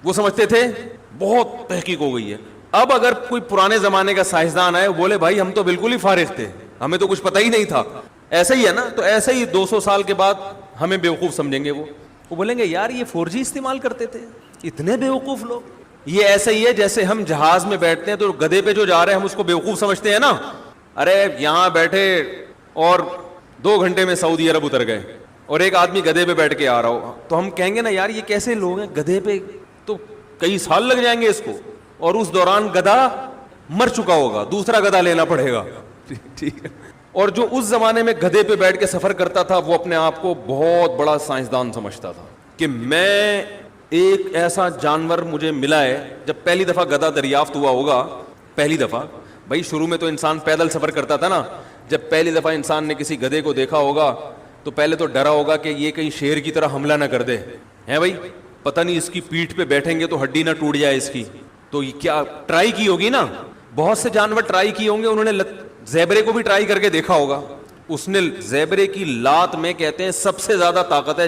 وہ سمجھتے تھے بہت تحقیق ہو گئی ہے. اب اگر کوئی پرانے زمانے کا سائنسدان آئے بولے بھائی ہم تو بالکل ہی فارغ تھے, ہمیں تو کچھ پتہ ہی نہیں تھا, ایسا ہی ہے نا, تو ایسا ہی 200 سال کے بعد ہمیں بیوقوف سمجھیں گے. وہ بولیں گے یار یہ 4G استعمال کرتے تھے, اتنے بیوقوف لوگ. یہ ایسا ہی ہے جیسے ہم جہاز میں بیٹھتے ہیں تو گدھے پہ جو جا رہے ہیں ہم اس کو بیوقوف سمجھتے ہیں نا, ارے یہاں بیٹھے اور 2 گھنٹے میں سعودی عرب اتر گئے, اور ایک آدمی گدھے پہ بیٹھ کے آ رہا ہو, تو ہم کہیں گے نا یار یہ کیسے لوگ ہیں, گدھے پہ تو کئی سال لگ جائیں گے اس کو, اور اس دوران گدھا مر چکا ہوگا, دوسرا گدھا لینا پڑے گا. ٹھیک ہے. اور جو اس زمانے میں گدھے پہ بیٹھ کے سفر کرتا تھا وہ اپنے آپ کو بہت بڑا سائنسدان سمجھتا تھا کہ میں ایک ایسا جانور مجھے ملا ہے. جب پہلی دفعہ گدھا دریافت ہوا ہوگا, پہلی دفعہ, بھائی شروع میں تو انسان پیدل سفر کرتا تھا نا, جب پہلی دفعہ انسان نے کسی گدھے کو دیکھا ہوگا تو پہلے تو ڈرا ہوگا کہ یہ کہیں شیر کی طرح حملہ نہ کر دے, ہے بھائی, پتہ نہیں اس کی پیٹھ پہ بیٹھیں گے تو ہڈی نہ ٹوٹ جائے اس کی. تو یہ کیا ٹرائی کی ہوگی نا, بہت سے جانور ٹرائی کیے ہوں گے, انہوں نے زیبرے کو بھی ٹرائی کر کے دیکھا ہوگا. اس نے زیبرے کی لات میں کہتے ہیں سب سے زیادہ طاقت ہے,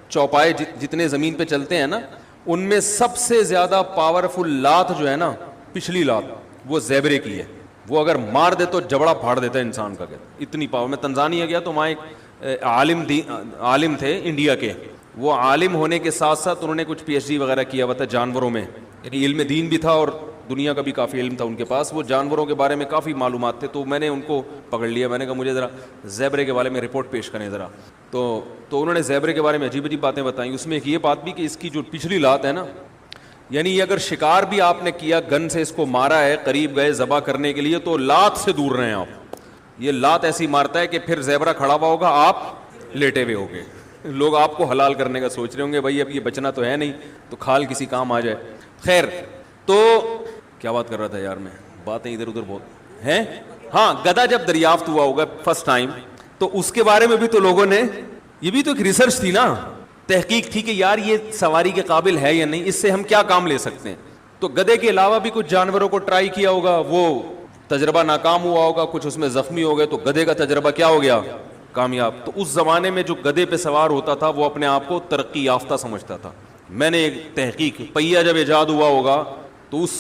چوپائے جتنے زمین پہ چلتے ہیں نا ان میں سب سے زیادہ پاورفل لات جو ہے نا, پچھلی لات, وہ زیبرے کی ہے. وہ اگر مار دے تو جبڑا پھاڑ دیتا ہے انسان کا, اتنی پاور. میں تنزانیہ گیا تو وہاں ایک عالم تھے انڈیا کے, وہ عالم ہونے کے ساتھ ساتھ انہوں نے کچھ PhD وغیرہ کیا ہوا تھا جانوروں میں, یعنی علم دین بھی تھا اور دنیا کا بھی کافی علم تھا ان کے پاس, وہ جانوروں کے بارے میں کافی معلومات تھے. تو میں نے ان کو پکڑ لیا, میں نے کہا مجھے ذرا زیبرے کے بارے میں رپورٹ پیش کریں ذرا. تو انہوں نے زیبرے کے بارے میں عجیب عجیب باتیں بتائیں. اس میں ایک یہ بات بھی کہ اس کی جو پچھلی لات ہے نا, یعنی یہ اگر شکار بھی آپ نے کیا, گن سے اس کو مارا ہے, قریب گئے ذبح کرنے کے لیے, تو لات سے دور رہیں آپ. یہ لات ایسی مارتا ہے کہ پھر زیبرا کھڑا ہوا ہوگا, آپ لیٹے ہوئے ہوگے. لوگ آپ کو حلال کرنے کا سوچ رہے ہوں گے, بھائی اب یہ بچنا تو ہے نہیں, تو کھال کسی کام آ جائے. خیر, تو کیا بات کر رہا تھا یار, میں باتیں ادھر ادھر بہت ہیں. ہاں گدھا جب دریافت ہوا ہوگا فرسٹ ٹائم تو اس کے بارے میں بھی تو لوگوں نے, یہ بھی تو ایک ریسرچ تھی نا, تحقیق تھی کہ یار یہ سواری کے قابل ہے یا نہیں, اس سے ہم کیا کام لے سکتے ہیں. تو گدھے کے علاوہ بھی کچھ جانوروں کو ٹرائی کیا ہوگا, وہ تجربہ ناکام ہوا ہوگا, کچھ اس میں زخمی ہو گئے, تو گدھے کا تجربہ کیا ہو گیا, کامیاب. تو اس زمانے میں جو گدھے پہ سوار ہوتا تھا وہ اپنے آپ کو ترقی یافتہ سمجھتا تھا. میں نے ایک تحقیق, پہیا جب ایجاد ہوا ہوگا تو اس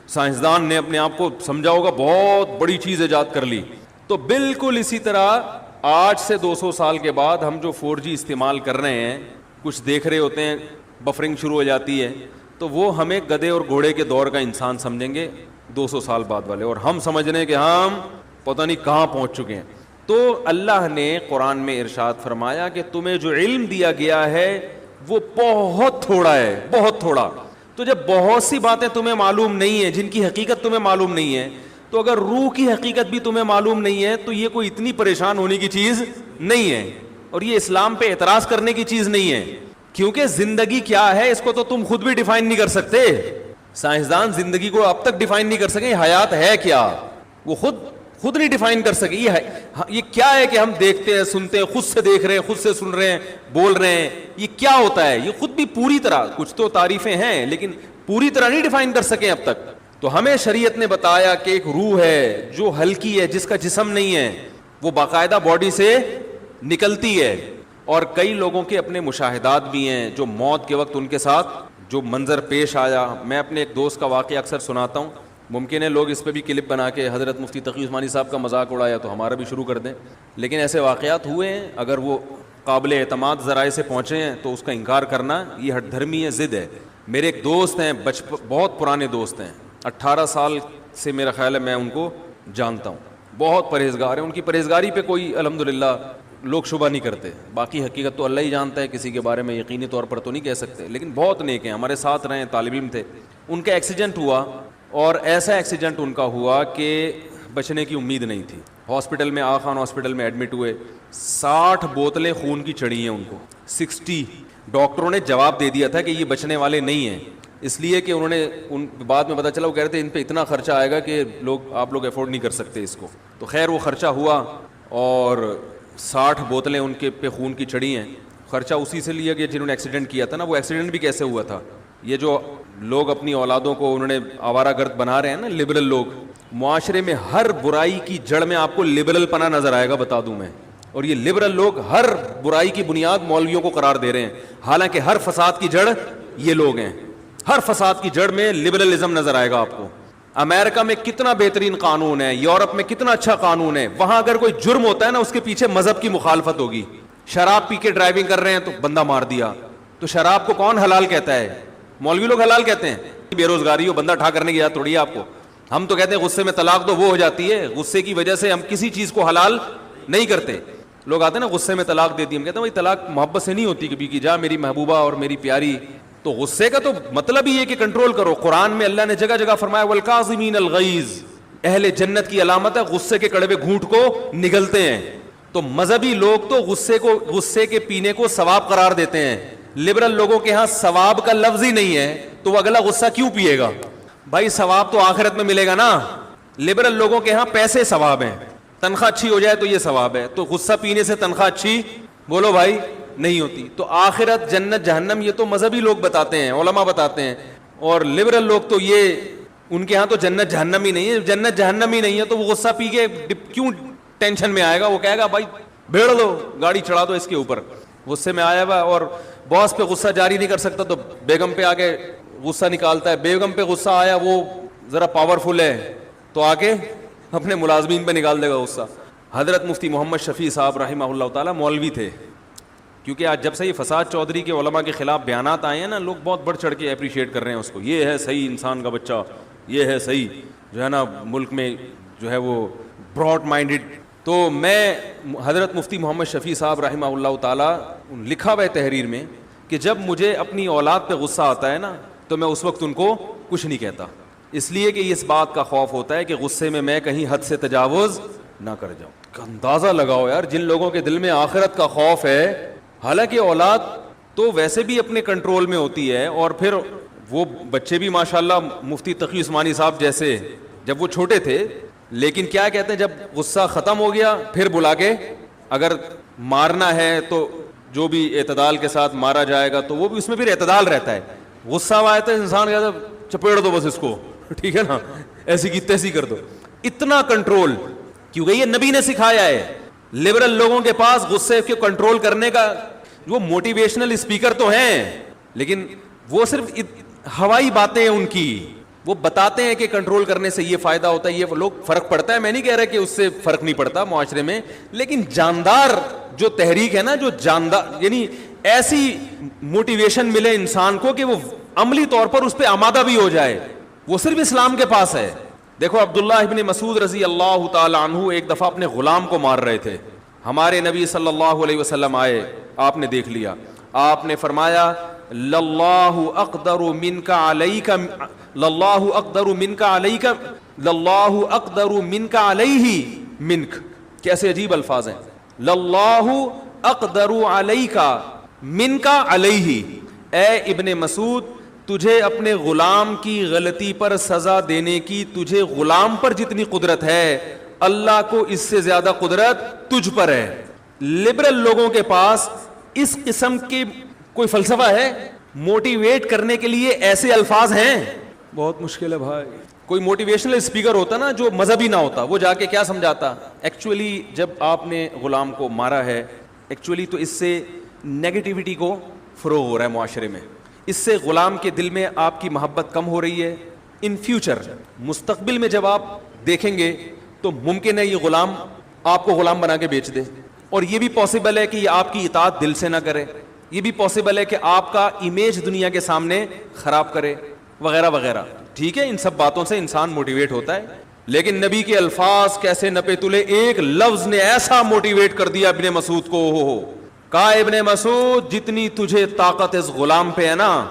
سائنسدان نے اپنے آپ کو سمجھا ہوگا بہت بڑی چیز ایجاد کر لی. تو بالکل اسی طرح آج سے 200 سال کے بعد ہم جو 4G استعمال کر رہے ہیں, کچھ دیکھ رہے ہوتے ہیں, بفرنگ شروع ہو جاتی ہے, تو وہ ہمیں گدھے اور گھوڑے کے دور کا انسان سمجھیں گے 200 سال بعد والے, اور ہم سمجھ رہے ہیں کہ ہم پتہ نہیں کہاں پہنچ چکے ہیں. تو اللہ نے قرآن میں ارشاد فرمایا کہ تمہیں جو علم دیا گیا ہے وہ بہت تھوڑا ہے, بہت تھوڑا. تو جب بہت سی باتیں تمہیں معلوم نہیں ہیں, جن کی حقیقت تمہیں معلوم نہیں ہے, تو اگر روح کی حقیقت بھی تمہیں معلوم نہیں ہے تو یہ کوئی اتنی پریشان ہونے کی چیز نہیں ہے, اور یہ اسلام پہ اعتراض کرنے کی چیز نہیں ہے. کیونکہ زندگی کیا ہے اس کو تو تم خود بھی ڈیفائن نہیں کر سکتے. سائنسدان زندگی کو اب تک ڈیفائن نہیں کر سکے, حیات ہے کیا وہ خود نہیں ڈیفائن کر سکے. یہ کیا ہے کہ ہم دیکھتے ہیں, سنتے ہیں, خود سے دیکھ رہے ہیں, خود سے سن رہے ہیں, بول رہے ہیں, یہ کیا ہوتا ہے, یہ خود بھی پوری طرح, کچھ تو تعریفیں ہیں لیکن پوری طرح نہیں ڈیفائن کر سکے اب تک. تو ہمیں شریعت نے بتایا کہ ایک روح ہے جو ہلکی ہے, جس کا جسم نہیں ہے, وہ باقاعدہ باڈی سے نکلتی ہے. اور کئی لوگوں کے اپنے مشاہدات بھی ہیں جو موت کے وقت ان کے ساتھ جو منظر پیش آیا. میں اپنے ایک دوست کا واقعہ اکثر سناتا ہوں, ممکن ہے لوگ اس پہ بھی کلپ بنا کے حضرت مفتی تقی عثمانی صاحب کا مذاق اڑایا تو ہمارا بھی شروع کر دیں, لیکن ایسے واقعات ہوئے ہیں. اگر وہ قابل اعتماد ذرائع سے پہنچے ہیں تو اس کا انکار کرنا یہ ہٹ دھرمی ہے, ضد ہے. میرے ایک دوست ہیں, بہت پرانے دوست ہیں, 18 سال سے میرا خیال ہے میں ان کو جانتا ہوں, بہت پرہیزگار ہیں. ان کی پرہیزگاری پہ کوئی الحمدللہ لوگ شبہ نہیں کرتے, باقی حقیقت تو اللہ ہی جانتا ہے, کسی کے بارے میں یقینی طور پر تو نہیں کہہ سکتے, لیکن بہت نیک ہیں, ہمارے ساتھ رہے, طالب علم تھے. ان کا ایکسیڈنٹ ہوا, اور ایسا ایکسیڈنٹ ان کا ہوا کہ بچنے کی امید نہیں تھی. ہاسپٹل میں, آغا خان ہاسپٹل میں ایڈمٹ ہوئے, 60 بوتلیں خون کی چڑھی ہیں ان کو, 60. ڈاکٹروں نے جواب دے دیا تھا کہ یہ بچنے والے نہیں ہیں, اس لیے کہ انہوں نے ان بعد میں پتہ چلا وہ کہہ رہے تھے ان پہ اتنا خرچہ آئے گا کہ آپ لوگ افورڈ نہیں کر سکتے اس کو. تو خیر وہ خرچہ ہوا, اور 60 بوتلیں ان کے پہ خون کی چڑھی ہیں. خرچہ اسی سے لیا کہ جنہوں نے ایکسیڈنٹ کیا تھا نا, وہ ایکسیڈنٹ بھی کیسے ہوا تھا. یہ جو لوگ اپنی اولادوں کو انہوں نے آوارہ گرد بنا رہے ہیں نا, لبرل لوگ, معاشرے میں ہر برائی کی جڑ میں آپ کو لبرل پنا نظر آئے گا, بتا دوں میں. اور یہ لبرل لوگ ہر برائی کی بنیاد مولویوں کو قرار دے رہے ہیں, حالانکہ ہر فساد کی جڑ یہ لوگ ہیں. ہر فساد کی جڑ میں لبرلزم نظر آئے گا آپ کو. امریکہ میں کتنا بہترین قانون ہے, یورپ میں کتنا اچھا قانون ہے, وہاں اگر کوئی جرم ہوتا ہے نا اس کے پیچھے مذہب کی مخالفت ہوگی. شراب پی کے ڈرائیونگ کر رہے ہیں تو بندہ مار دیا, تو شراب کو کون حلال کہتا ہے؟ مولوی لوگ حلال کہتے ہیں. بے روزگاری ہو, بندہ ٹھا کرنے کی یاد تھوڑی ہے آپ کو. ہم تو کہتے ہیں غصے میں طلاق دو, وہ ہو جاتی ہے. غصے کی وجہ سے ہم کسی چیز کو حلال نہیں کرتے. لوگ آتے ہیں نا غصے میں طلاق دے دی, ہم کہتے ہیں بھائی طلاق محبت سے نہیں ہوتی کبھی کی جا میری محبوبہ اور میری پیاری. تو غصے کا تو مطلب ہی ہے کہ کنٹرول کرو. قرآن میں اللہ نے جگہ جگہ فرمایا والکاظمین الغیظ, اہل جنت کی علامت ہے غصے کے کڑوے گھونٹ کو نگلتے ہیں. تو مذہبی لوگ تو غصے کے پینے کو ثواب قرار دیتے ہیں. لبرل لوگوں کے ہاں ثواب کا لفظ ہی نہیں ہے, تو وہ اگلا غصہ کیوں پیے گا بھائی؟ ثواب تو آخرت میں ملے گا نا. لبرل لوگوں کے ہاں پیسے ثواب ہیں, تنخواہ اچھی ہو جائے تو یہ ثواب ہے, تو غصہ پینے سے تنخواہ اچھی بولو بھائی نہیں ہوتی. تو آخرت, جنت, جہنم یہ تو مذہبی لوگ بتاتے ہیں, علماء بتاتے ہیں. اور لبرل لوگ تو یہ ان کے ہاں تو جنت جہنم ہی نہیں ہے. جنت جہنم ہی نہیں ہے تو وہ غصہ پی کے کیوں ٹینشن میں آئے گا؟ وہ کہے گا بھائی بھیڑ دو, گاڑی چڑھا دو اس کے اوپر. غصے میں آیا ہوا اور باس پہ غصہ جاری نہیں کر سکتا تو بیگم پہ آگے غصہ نکالتا ہے. بیگم پہ غصہ آیا, وہ ذرا پاورفل ہے تو آگے اپنے ملازمین پہ نکال دے گا غصہ. حضرت مفتی محمد شفیع صاحب رحمہ اللہ تعالی مولوی تھے. کیونکہ آج جب سے یہ فساد چودھری کے علماء کے خلاف بیانات آئے ہیں نا, لوگ بہت بڑھ چڑھ کے اپریشیٹ کر رہے ہیں اس کو. یہ ہے صحیح انسان کا بچہ, یہ ہے صحیح جو ہے نا ملک میں جو ہے وہ براڈ مائنڈڈ. تو میں حضرت مفتی محمد شفیع صاحب رحمہ اللہ تعالیٰ لکھا ہوا ہے تحریر میں کہ جب مجھے اپنی اولاد پہ غصہ آتا ہے نا تو میں اس وقت ان کو کچھ نہیں کہتا, اس لیے کہ اس بات کا خوف ہوتا ہے کہ غصے میں کہیں حد سے تجاوز نہ کر جاؤں. اندازہ لگاؤ یار, جن لوگوں کے دل میں آخرت کا خوف ہے, حالانکہ اولاد تو ویسے بھی اپنے کنٹرول میں ہوتی ہے, اور پھر وہ بچے بھی ماشاءاللہ مفتی تقی عثمانی صاحب جیسے جب وہ چھوٹے تھے، لیکن کیا کہتے ہیں جب غصہ ختم ہو گیا پھر بلا کے اگر مارنا ہے تو جو بھی اعتدال کے ساتھ مارا جائے گا تو وہ بھی اس میں پھر اعتدال رہتا ہے. غصہ آیا تو انسان کہتا ہے چپیڑ دو بس اس کو، ٹھیک ہے نا، ایسی کی تیسی کر دو. اتنا کنٹرول، کیونکہ یہ نبی نے سکھایا ہے. لبرل لوگوں کے پاس غصے کو کنٹرول کرنے کا، وہ موٹیویشنل اسپیکر تو ہیں لیکن وہ صرف ہوائی باتیں ہیں ان کی. وہ بتاتے ہیں کہ کنٹرول کرنے سے یہ فائدہ ہوتا ہے، یہ لوگ فرق پڑتا ہے. میں نہیں کہہ رہا کہ اس سے فرق نہیں پڑتا معاشرے میں، لیکن جاندار جو تحریک ہے نا، جو جاندار یعنی ایسی موٹیویشن ملے انسان کو کہ وہ عملی طور پر اس پہ آمادہ بھی ہو جائے، وہ صرف اسلام کے پاس ہے. دیکھو عبداللہ ابن مسعود رضی اللہ تعالی عنہ ایک دفعہ اپنے غلام کو مار رہے تھے. ہمارے نبی صلی اللہ علیہ وسلم آئے، آپ نے دیکھ لیا، آپ نے فرمایا للہ اقدر منک علیک، للہ اقدر منک علیک، للہ اقدر منک علیہ منک. کیسے عجیب الفاظ ہیں. للہ اقدر علیک منک علیہ. اے ابن مسعود، تجھے اپنے غلام کی غلطی پر سزا دینے کی تجھے غلام پر جتنی قدرت ہے، اللہ کو اس سے زیادہ قدرت تجھ پر ہے. لبرل لوگوں کے پاس اس قسم کی کوئی فلسفہ ہے؟ موٹیویٹ کرنے کے لیے ایسے الفاظ ہیں؟ بہت مشکل ہے بھائی. کوئی موٹیویشنل اسپیکر ہوتا نا جو مذہبی نہ ہوتا، وہ جا کے کیا سمجھاتا؟ ایکچولی جب آپ نے غلام کو مارا ہے، ایکچولی تو اس سے نیگیٹیوٹی کو فروغ ہو رہا ہے معاشرے میں، اس سے غلام کے دل میں آپ کی محبت کم ہو رہی ہے. ان فیوچر، مستقبل میں جب آپ دیکھیں گے تو ممکن ہے یہ غلام آپ کو غلام بنا کے بیچ دے، اور یہ بھی پاسبل ہے کہ یہ آپ کی اطاعت دل سے نہ کرے، یہ بھی پاسبل ہے کہ آپ کا امیج دنیا کے سامنے خراب کرے، وغیرہ وغیرہ. ٹھیک ہے، ان سب باتوں سے انسان موٹیویٹ ہوتا ہے، لیکن نبی کے الفاظ کیسے نپے تلے. ایک لفظ نے ایسا موٹیویٹ کر دیا ابن مسعود کو. کہا ابن مسعود، جتنی تجھے طاقت اس غلام پہ ہے نا،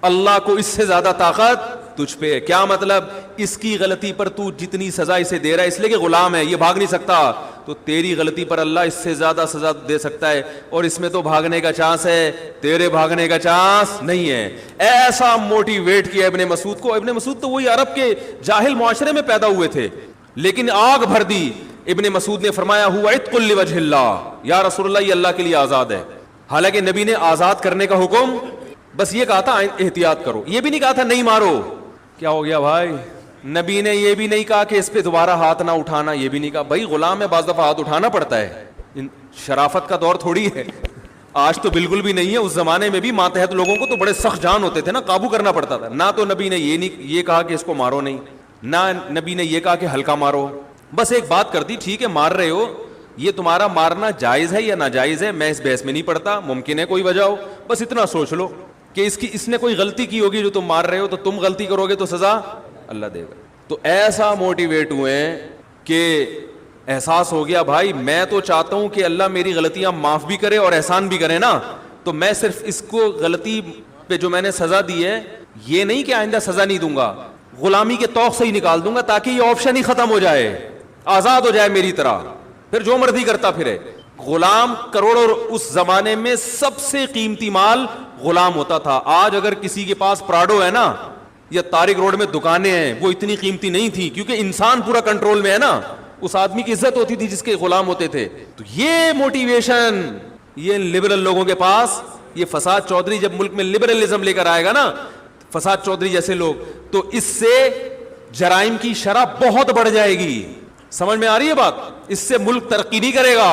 اللہ کو اس سے زیادہ طاقت تجھ پہ ہے. کیا مطلب؟ اس کی غلطی پر تو جتنی سزا اسے دے رہا ہے اس لیے کہ غلام ہے، یہ بھاگ نہیں سکتا، تو تیری غلطی پر اللہ اس سے زیادہ سزا دے سکتا ہے، اور اس میں تو بھاگنے کا چانس ہے، تیرے بھاگنے کا چانس نہیں ہے. ایسا موٹیویٹ کیا ابن مسعود کو. ابن مسعود تو وہی عرب کے جاہل معاشرے میں پیدا ہوئے تھے، لیکن آگ بھر دی. ابن مسعود نے فرمایا ہوا عتق لوجہ اللہ، یا رسول اللہ یہ اللہ کے لیے آزاد ہے. حالانکہ نبی نے آزاد کرنے کا حکم بس یہ کہا تھا احتیاط کرو، یہ بھی نہیں کہا تھا نہیں مارو. کیا ہو گیا بھائی؟ نبی نے یہ بھی نہیں کہا کہ اس پہ دوبارہ ہاتھ نہ اٹھانا، یہ بھی نہیں کہا. بھائی غلام میں بعض دفعہ ہاتھ اٹھانا پڑتا ہے، شرافت کا دور تھوڑی ہے. آج تو بالکل بھی نہیں ہے، اس زمانے میں بھی ماتحت لوگوں کو تو بڑے سخت جان ہوتے تھے نا، قابو کرنا پڑتا تھا. نہ تو نبی نے یہ کہا کہ اس کو مارو نہیں، نہ نبی نے یہ کہا کہ ہلکا مارو. بس ایک بات کر دی، ٹھیک ہے مار رہے ہو، یہ تمہارا مارنا جائز ہے یا ناجائز ہے، میں اس بحث میں نہیں پڑتا، ممکن ہے کوئی وجہ ہو، بس اتنا سوچ لو کہ اس نے کوئی غلطی کی ہوگی جو تم مار رہے ہو، تو تم غلطی کرو گے تو سزا اللہ دے گا. تو ایسا موٹیویٹ ہوئے کہ احساس ہو گیا بھائی میں تو چاہتا ہوں کہ اللہ میری غلطیاں معاف بھی کرے اور احسان بھی کرے نا، تو میں صرف اس کو غلطی پہ جو میں نے سزا دی ہے یہ نہیں کہ آئندہ سزا نہیں دوں گا، غلامی کے توق سے ہی نکال دوں گا تاکہ یہ آپشن ہی ختم ہو جائے، آزاد ہو جائے میری طرح، پھر جو مرضی کرتا پھرے. غلام کروڑوں، اس زمانے میں سب سے قیمتی مال غلام ہوتا تھا. آج اگر کسی کے پاس پراڈو ہے نا یا طارق روڈ میں دکانیں ہیں، وہ اتنی قیمتی نہیں تھی کیونکہ انسان پورا کنٹرول میں ہے نا، اس آدمی کی عزت ہوتی تھی جس کے غلام ہوتے تھے. تو یہ موٹیویشن یہ لبرل لوگوں کے پاس، یہ فساد چودھری جب ملک میں لبرلزم لے کر آئے گا نا، فساد چودھری جیسے لوگ، تو اس سے جرائم کی شرح بہت بڑھ جائے گی. سمجھ میں آ رہی ہے بات؟ اس سے ملک ترقی نہیں کرے گا،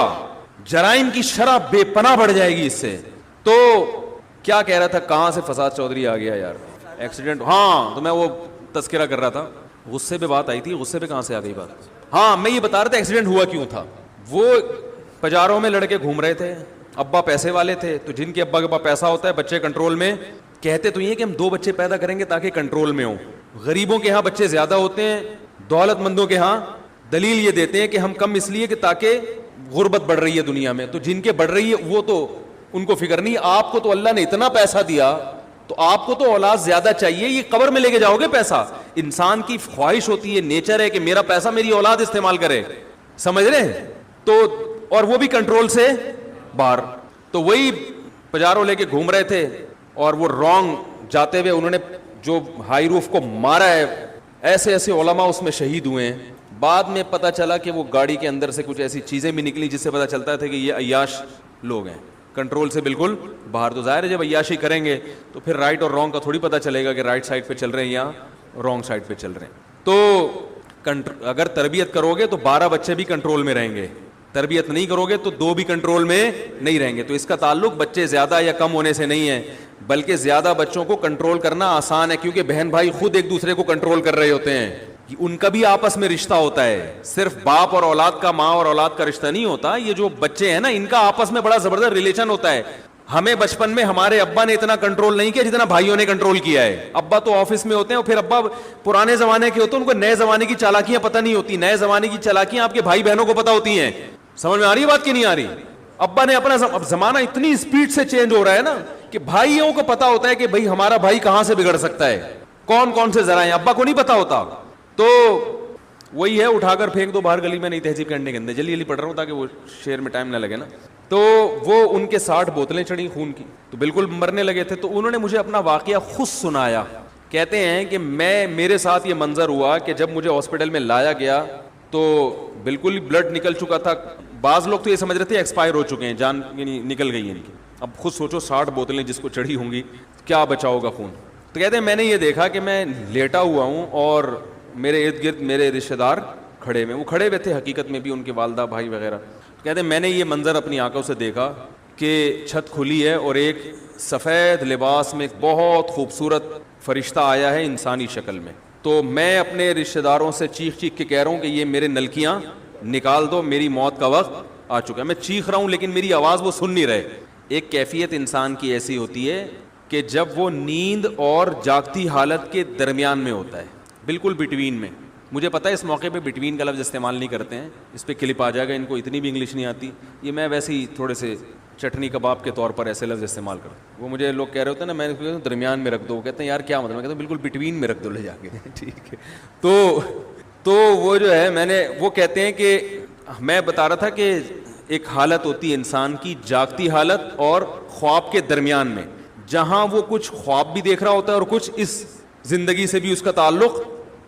جرائم کی شرح بے پناہ بڑھ جائے گی اس سے. تو کیا کہہ رہا تھا، کہاں سے فساد چودھری آ گیا یار؟ ایکسیڈنٹ. ہاں تو میں وہ تذکرہ کر رہا تھا، غصے پہ بات آئی تھی، غصے پہ کہاں سے آ گئی بات؟ ہاں میں یہ بتا رہا تھا ایکسیڈنٹ ہوا کیوں تھا. وہ بازاروں میں لڑکے گھوم رہے تھے، ابا پیسے والے تھے، تو جن کے ابا کے پاس پیسہ ہوتا ہے بچے کنٹرول میں، کہتے تو یہ کہ ہم 2 بچے پیدا کریں گے تاکہ کنٹرول میں ہوں. غریبوں کے ہاں بچے زیادہ ہوتے ہیں، دولت مندوں کے ہاں دلیل یہ دیتے ہیں کہ ہم کم اس لیے کہ تاکہ غربت بڑھ رہی ہے دنیا میں، تو جن کے بڑھ رہی ہے وہ تو ان کو فکر نہیں. آپ کو تو اللہ نے اتنا پیسہ دیا تو آپ کو تو اولاد زیادہ چاہیے، یہ قبر میں لے کے جاؤ گے پیسہ. انسان کی خواہش ہوتی ہے، نیچر ہے کہ میرا پیسہ میری اولاد استعمال کرے، سمجھ رہے ہیں؟ تو اور وہ بھی کنٹرول سے باہر. تو وہی پجارو لے کے گھوم رہے تھے اور وہ رانگ جاتے ہوئے انہوں نے جو ہائی روف کو مارا ہے ایسے ایسے علماء اس میں شہید ہوئے ہیں. بعد میں پتہ چلا کہ وہ گاڑی کے اندر سے کچھ ایسی چیزیں بھی نکلی جس سے پتہ چلتا تھا کہ یہ عیاش لوگ ہیں, کنٹرول سے بالکل باہر. تو ظاہر ہے جب عیاشی کریں گے تو پھر رائٹ اور رانگ کا تھوڑی پتہ چلے گا کہ رائٹ سائڈ پہ چل رہے ہیں یا رانگ سائڈ پہ چل رہے ہیں. تو اگر تربیت کرو گے تو 12 بچے بھی کنٹرول میں رہیں گے, تربیت نہیں کرو گے تو 2 بھی کنٹرول میں نہیں رہیں گے. تو اس کا تعلق بچے زیادہ یا کم ہونے سے نہیں ہے, بلکہ زیادہ بچوں کو کنٹرول کرنا آسان ہے, کیونکہ بہن بھائی خود ایک دوسرے کو کنٹرول کر رہے ہوتے ہیں. ان کا بھی آپس میں رشتہ ہوتا ہے, صرف باپ اور اولاد کا, ماں اور اولاد کا رشتہ نہیں ہوتا. یہ جو بچے ہیں نا, ان کا آپس میں بڑا زبردست ریلیشن ہوتا ہے. ہمیں بچپن میں ہمارے ابا نے اتنا کنٹرول نہیں کیا جتنا بھائیوں نے کنٹرول کیا ہے. ابا تو آفس میں ہوتے ہیں, اور پھر ابا پرانے زمانے کے ہوتے ہیں, ان کو نئے زمانے کی چالاکیاں پتہ نہیں ہوتی. نئے زمانے کی چالاکیاں آپ کے بھائی بہنوں کو پتہ ہوتی ہیں. سمجھ میں آ رہی ہے بات کی نہیں آ رہی؟ ابا نے اپنا زمانہ اتنی اسپیڈ سے چینج ہو رہا ہے نا کہ بھائیوں کو پتا ہوتا ہے کہ بھائی ہمارا بھائی کہاں سے بگڑ سکتا ہے, کون کون سے ذرائع. ابا کو نہیں پتا ہوتا. تو وہی ہے, اٹھا کر پھینک دو باہر گلی میں, نہیں تہذیب کرنے کے اندر. جلدی جلدی پڑھ رہا ہوں تاکہ وہ شعر میں ٹائم نہ لگے نا. تو وہ ان کے 60 بوتلیں چڑھی خون کی, تو بالکل مرنے لگے تھے. تو انہوں نے مجھے اپنا واقعہ خود سنایا. کہتے ہیں کہ میرے ساتھ یہ منظر ہوا کہ جب مجھے ہاسپٹل میں لایا گیا تو بالکل بلڈ نکل چکا تھا. بعض لوگ تو یہ سمجھ رہے تھے ایکسپائر ہو چکے ہیں, جان یعنی نکل گئی ان کی. اب خود سوچو 60 بوتلیں جس کو چڑھی ہوں گی, کیا بچا ہوگا خون. تو کہتے ہیں میں نے یہ دیکھا کہ میں لیٹا ہوا ہوں اور میرے ارد گرد میرے رشتہ دار کھڑے ہوئے. وہ کھڑے ہوئے تھے حقیقت میں بھی, ان کے والدہ بھائی وغیرہ. کہتے ہیں میں نے یہ منظر اپنی آنکھوں سے دیکھا کہ چھت کھلی ہے اور ایک سفید لباس میں ایک بہت خوبصورت فرشتہ آیا ہے انسانی شکل میں. تو میں اپنے رشتہ داروں سے چیخ چیخ کے کہہ رہا ہوں کہ یہ میرے نلکیاں نکال دو, میری موت کا وقت آ چکا ہے. میں چیخ رہا ہوں لیکن میری آواز وہ سن نہیں رہے. ایک کیفیت انسان کی ایسی ہوتی ہے کہ جب وہ نیند اور جاگتی حالت کے درمیان میں ہوتا ہے, بالکل بٹوین میں. مجھے پتا ہے اس موقع پہ بٹوین کا لفظ استعمال نہیں کرتے ہیں, اس پہ کلپ آ جائے گا, ان کو اتنی بھی انگلش نہیں آتی. یہ میں ویسے ہی تھوڑے سے چٹنی کباب کے طور پر ایسے لفظ استعمال کرتا ہوں. وہ مجھے لوگ کہہ رہے ہوتے ہیں نا, میں نے درمیان میں رکھ دو. وہ کہتے ہیں یار کیا مطلب, میں کہتا ہوں بالکل بٹوین میں رکھ دو لے جا کے. ٹھیک ہے. تو وہ جو ہے وہ کہتے ہیں کہ میں بتا رہا تھا کہ ایک حالت ہوتی ہے انسان کی, جاگتی حالت اور خواب کے درمیان میں, جہاں وہ کچھ خواب بھی دیکھ رہا ہوتا ہے اور کچھ اس زندگی سے بھی اس کا تعلق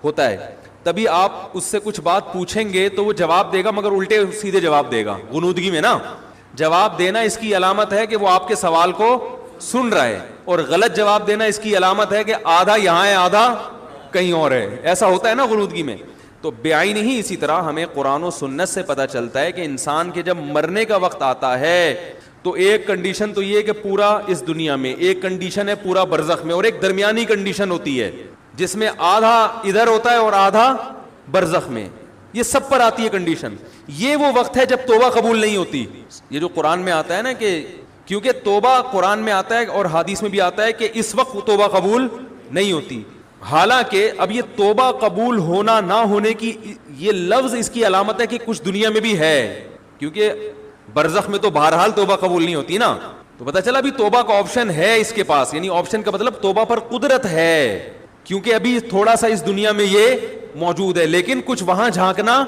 ہوتا ہے. تبھی آپ اس سے کچھ بات پوچھیں گے تو وہ جواب دے گا, مگر الٹے سیدھے جواب دے گا. غنودگی میں نا جواب دینا اس کی علامت ہے کہ وہ آپ کے سوال کو سن رہا ہے, اور غلط جواب دینا اس کی علامت ہے کہ آدھا یہاں ہے آدھا کہیں اور ہے. ایسا ہوتا ہے نا غنودگی میں. تو بعین ہی اسی طرح ہمیں قرآن و سنت سے پتہ چلتا ہے کہ انسان کے جب مرنے کا وقت آتا ہے تو ایک کنڈیشن تو یہ ہے کہ پورا اس دنیا میں, ایک کنڈیشن ہے پورا برزخ میں, اور ایک درمیانی کنڈیشن ہوتی ہے جس میں آدھا ادھر ہوتا ہے اور آدھا برزخ میں. یہ سب پر آتی ہے کنڈیشن. یہ وہ وقت ہے جب توبہ قبول نہیں ہوتی. یہ جو قرآن میں آتا ہے نا کہ کیونکہ توبہ قرآن میں آتا ہے اور حدیث میں بھی آتا ہے کہ اس وقت توبہ قبول نہیں ہوتی. حالانکہ اب یہ توبہ قبول ہونا نہ ہونے کی یہ لفظ اس کی علامت ہے کہ کچھ دنیا میں بھی ہے, کیونکہ برزخ میں تو بہرحال توبہ قبول نہیں ہوتی نا. تو پتہ چلا ابھی توبہ کا آپشن ہے اس کے پاس, یعنی آپشن کا مطلب توبہ پر قدرت ہے, کیونکہ ابھی تھوڑا سا اس دنیا میں یہ موجود ہے, لیکن کچھ وہاں جھانکنا